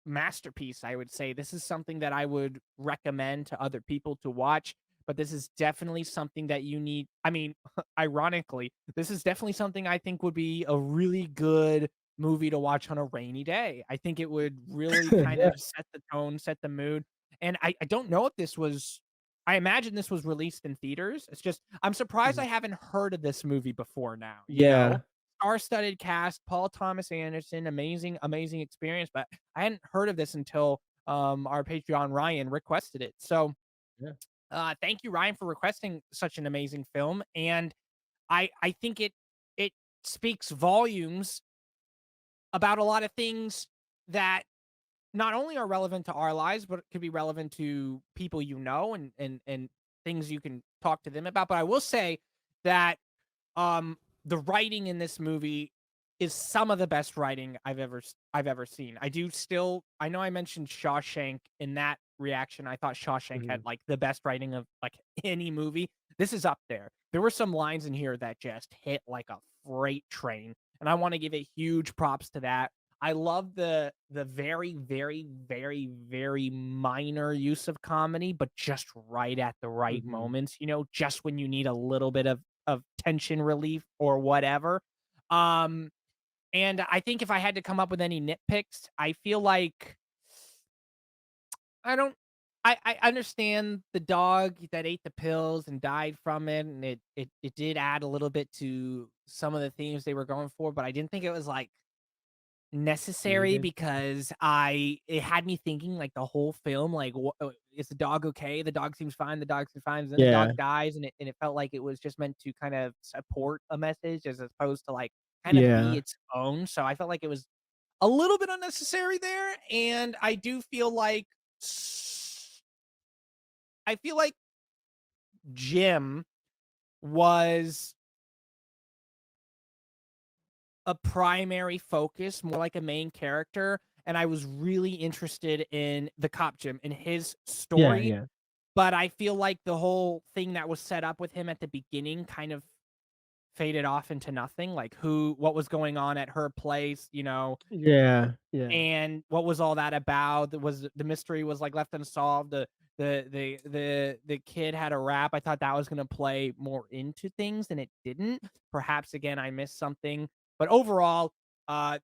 masterpiece, I would say. This is something that I would recommend to other people to watch, but this is definitely something that you need. I mean, ironically, this is definitely something I think would be a really good movie to watch on a rainy day. I think it would really kind of set the tone, set the mood. And I don't know if this was, I imagine this was released in theaters. It's just, I'm surprised I haven't heard of this movie before now. You know? Star-studded cast, Paul Thomas Anderson, amazing experience, but I hadn't heard of this until our Patreon Ryan requested it. So thank you, Ryan, for requesting such an amazing film. And I think it speaks volumes about a lot of things that not only are relevant to our lives, but it could be relevant to people you know and things you can talk to them about. But I will say that the writing in this movie is some of the best writing I've ever seen. I know I mentioned Shawshank in that reaction. I thought Shawshank had like the best writing of like any movie. This is up there. There were some lines in here that just hit like a freight train, and I want to give it huge props to that. I love the very minor use of comedy, but just right at the right moments, you know, just when you need a little bit of of tension relief or whatever. Um, and I think if I had to come up with any nitpicks, I feel like I don't I understand the dog that ate the pills and died from it, and it did add a little bit to some of the themes they were going for, but I didn't think it was, like, necessary Needed. because it had me thinking, like, the whole film, like, "Is the dog okay? The dog seems fine, the dog seems fine," and then the Yeah. dog dies, and it felt like it was just meant to kind of support a message as opposed to, like, kind of be Yeah. its own, so I felt like it was a little bit unnecessary there, and I do feel like I feel like Jim was a primary focus, more like a main character, and I was really interested in the cop Jim and his Yeah, story, yeah. but I feel like the whole thing that was set up with him at the beginning kind of faded off into nothing, like what was going on at her place, Yeah, yeah. and what was all that about? The mystery was, like, left unsolved, the kid had a rap, I thought that was gonna play more into things, and it didn't. Perhaps, again, I missed something, but overall, a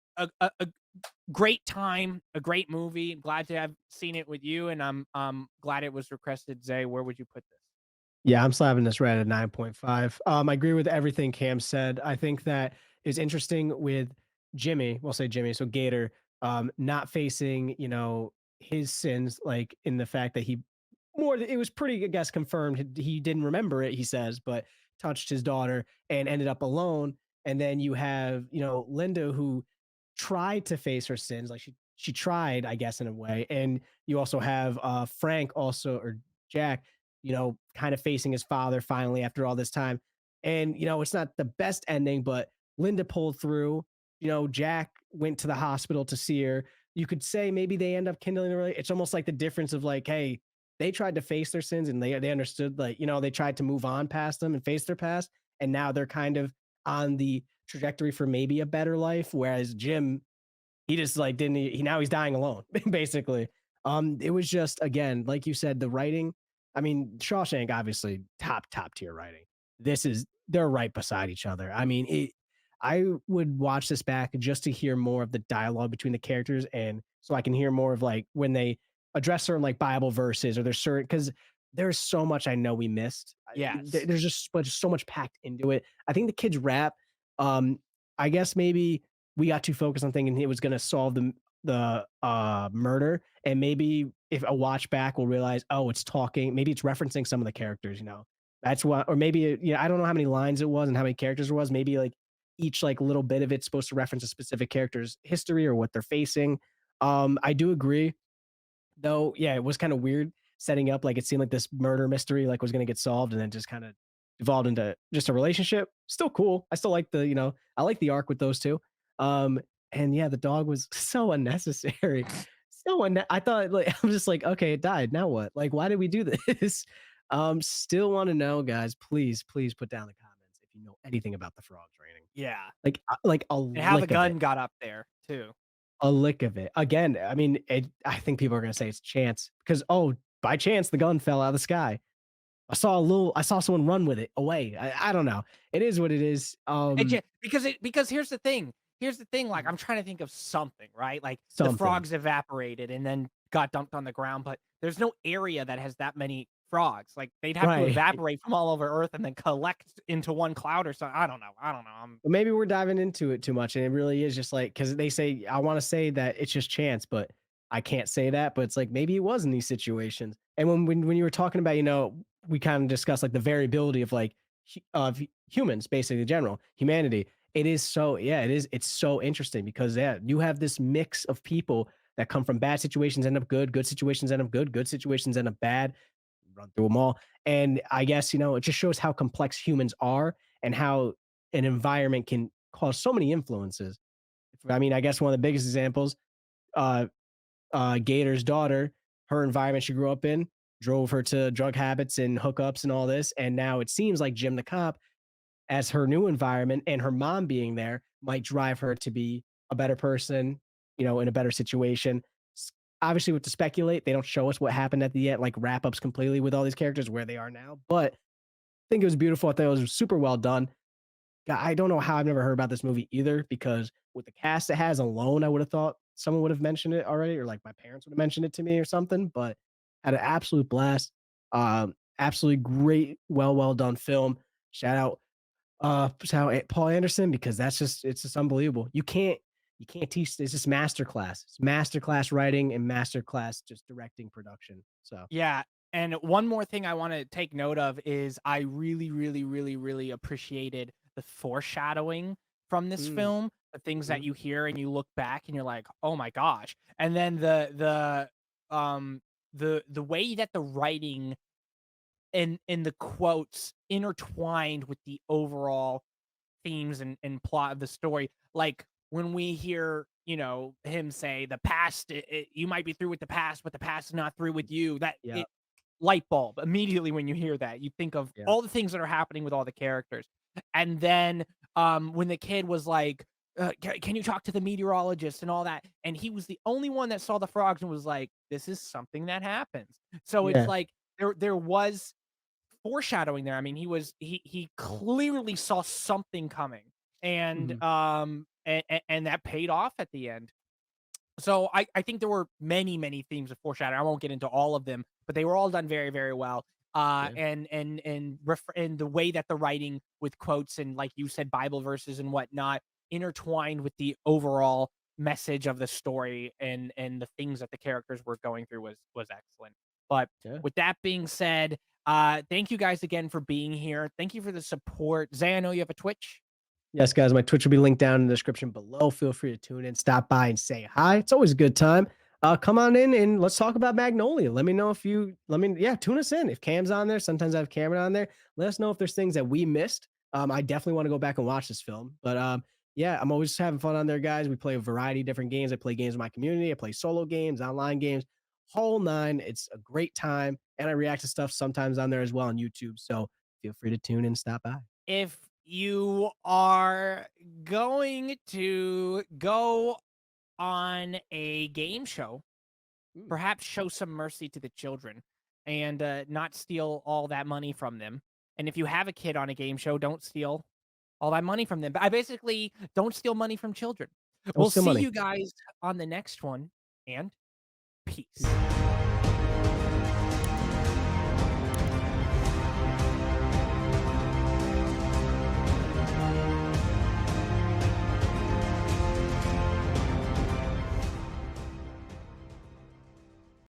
great time, a great movie, glad to have seen it with you, and I'm glad it was requested. Zay, where would you put this? Yeah, I'm slapping this right at 9.5. I agree with everything Cam said. I think that is interesting with Jimmy. We'll say Jimmy, so Gator, not facing, his sins, like in the fact that it was pretty, I guess, confirmed. He didn't remember it, he says, but touched his daughter and ended up alone. And then you have, Linda, who tried to face her sins, like she tried, I guess, in a way. And you also have Frank, also, or Jack, kind of facing his father finally after all this time. And, it's not the best ending, but Linda pulled through. Jack went to the hospital to see her. You could say maybe they end up kindling a It's almost like the difference of like, hey, they tried to face their sins and they understood, like, they tried to move on past them and face their past. And now they're kind of on the trajectory for maybe a better life. Whereas Jim, he just like didn't now he's dying alone, basically. It was just, again, like you said, the writing. I mean, Shawshank, obviously top tier writing. They're right beside each other. I mean, I would watch this back just to hear more of the dialogue between the characters, and so I can hear more of like when they address certain like Bible verses, or there's certain, because there's so much I know we missed. Yes. There's just so much packed into it. I think the kids rap. Um, I guess maybe we got too focused on thinking it was going to solve the murder, and maybe if a watch back we'll realize, oh, it's talking, maybe it's referencing some of the characters. That's what, or maybe, I don't know how many lines it was and how many characters it was. Maybe like each like little bit of it's supposed to reference a specific character's history or what they're facing. I do agree, though. Yeah, it was kind of weird setting up, like it seemed like this murder mystery like was going to get solved, and then just kind of evolved into just a relationship. Still cool. I still like I like the arc with those two. um and yeah, the dog was so unnecessary. I thought, like, I'm just like, okay, it died, now what? Like, why did we do this? Still want to know, guys, please put down in the comments if you know anything about the frogs raining. Yeah. Like a And how the lick of it. gun got up there, too. A lick of it. Again, I mean, I think people are gonna say it's chance because, oh, by chance the gun fell out of the sky. I saw someone run with it away. I don't know. It is what it is. Because here's the thing, like, I'm trying to think of something, right? Like, the Something. frogs evaporated and then got dumped on the ground, but there's no area that has that many frogs. Like, they'd have to Right. evaporate from all over Earth and then collect into one cloud or something. I don't know. Well, maybe we're diving into it too much, and it really is just like, because they say, I want to say that it's just chance, but I can't say that. But it's like maybe it was in these situations. And when you were talking about, we kind of discussed like the variability of like of humans, basically, in general, humanity. It is so, yeah, it is. It's so interesting because, yeah, you have this mix of people that come from bad situations, end up good situations end up good situations end up bad. Run through them all. And I guess, it just shows how complex humans are and how an environment can cause so many influences. I mean, I guess one of the biggest examples, uh, Gator's daughter, her environment she grew up in drove her to drug habits and hookups and all this. And now it seems like Jim the cop, as her new environment and her mom being there, might drive her to be a better person, in a better situation. Obviously, with to speculate, they don't show us what happened at the end, like wrap ups completely with all these characters where they are now. But think it was beautiful. I thought it was super well done. I don't know how I've never heard about this movie either, because with the cast it has alone, I would have thought someone would have mentioned it already, or like my parents would have mentioned it to me or something. But had an absolute blast. Absolutely great, well done film. Shout out, shout out Paul Anderson, because it's just unbelievable. You can't teach. It's just masterclass. It's masterclass writing and masterclass just directing production. So Yeah. And one more thing I want to take note of is I really, really, really, really appreciated the foreshadowing from this film, the things that you hear and you look back and you're like, oh my gosh. And then the way that the writing and the quotes intertwined with the overall themes and plot of the story. Like when we hear, him say the past, you might be through with the past, but the past is not through with you. That yeah, light bulb immediately when you hear that. You think of yeah, all the things that are happening with all the characters. And then when the kid was like, can you talk to the meteorologist and all that? And he was the only one that saw the frogs and was like, this is something that happens. So it's yeah. like there was foreshadowing there. I mean, he clearly saw something coming, and Mhm. and that paid off at the end. So I think there were many themes of foreshadowing. I won't get into all of them, but they were all done very, very well. Yeah. And the way that the writing with quotes and, like you said, Bible verses and whatnot intertwined with the overall message of the story and the things that the characters were going through was excellent. But Yeah. with that being said, thank you guys again for being here. Thank you for the support. Zay, I know you have a Twitch. Yes, guys, my Twitch will be linked down in the description below. Feel free to tune in, stop by, and say hi. It's always a good time. Come on in and let's talk about Magnolia. Let me know if tune us in. If Cam's on there, sometimes I have Cameron on there. Let us know if there's things that we missed. I definitely want to go back and watch this film. But yeah, I'm always having fun on there, guys. We play a variety of different games. I play games in my community. I play solo games, online games, whole nine. It's a great time. And I react to stuff sometimes on there as well on YouTube. So feel free to tune in, stop by. If you are going to go on a game show, perhaps show some mercy to the children and not steal all that money from them. And if you have a kid on a game show, don't steal all that money from them. But I basically don't steal money from children. Don't We'll steal see money. you guys on the next one, and peace.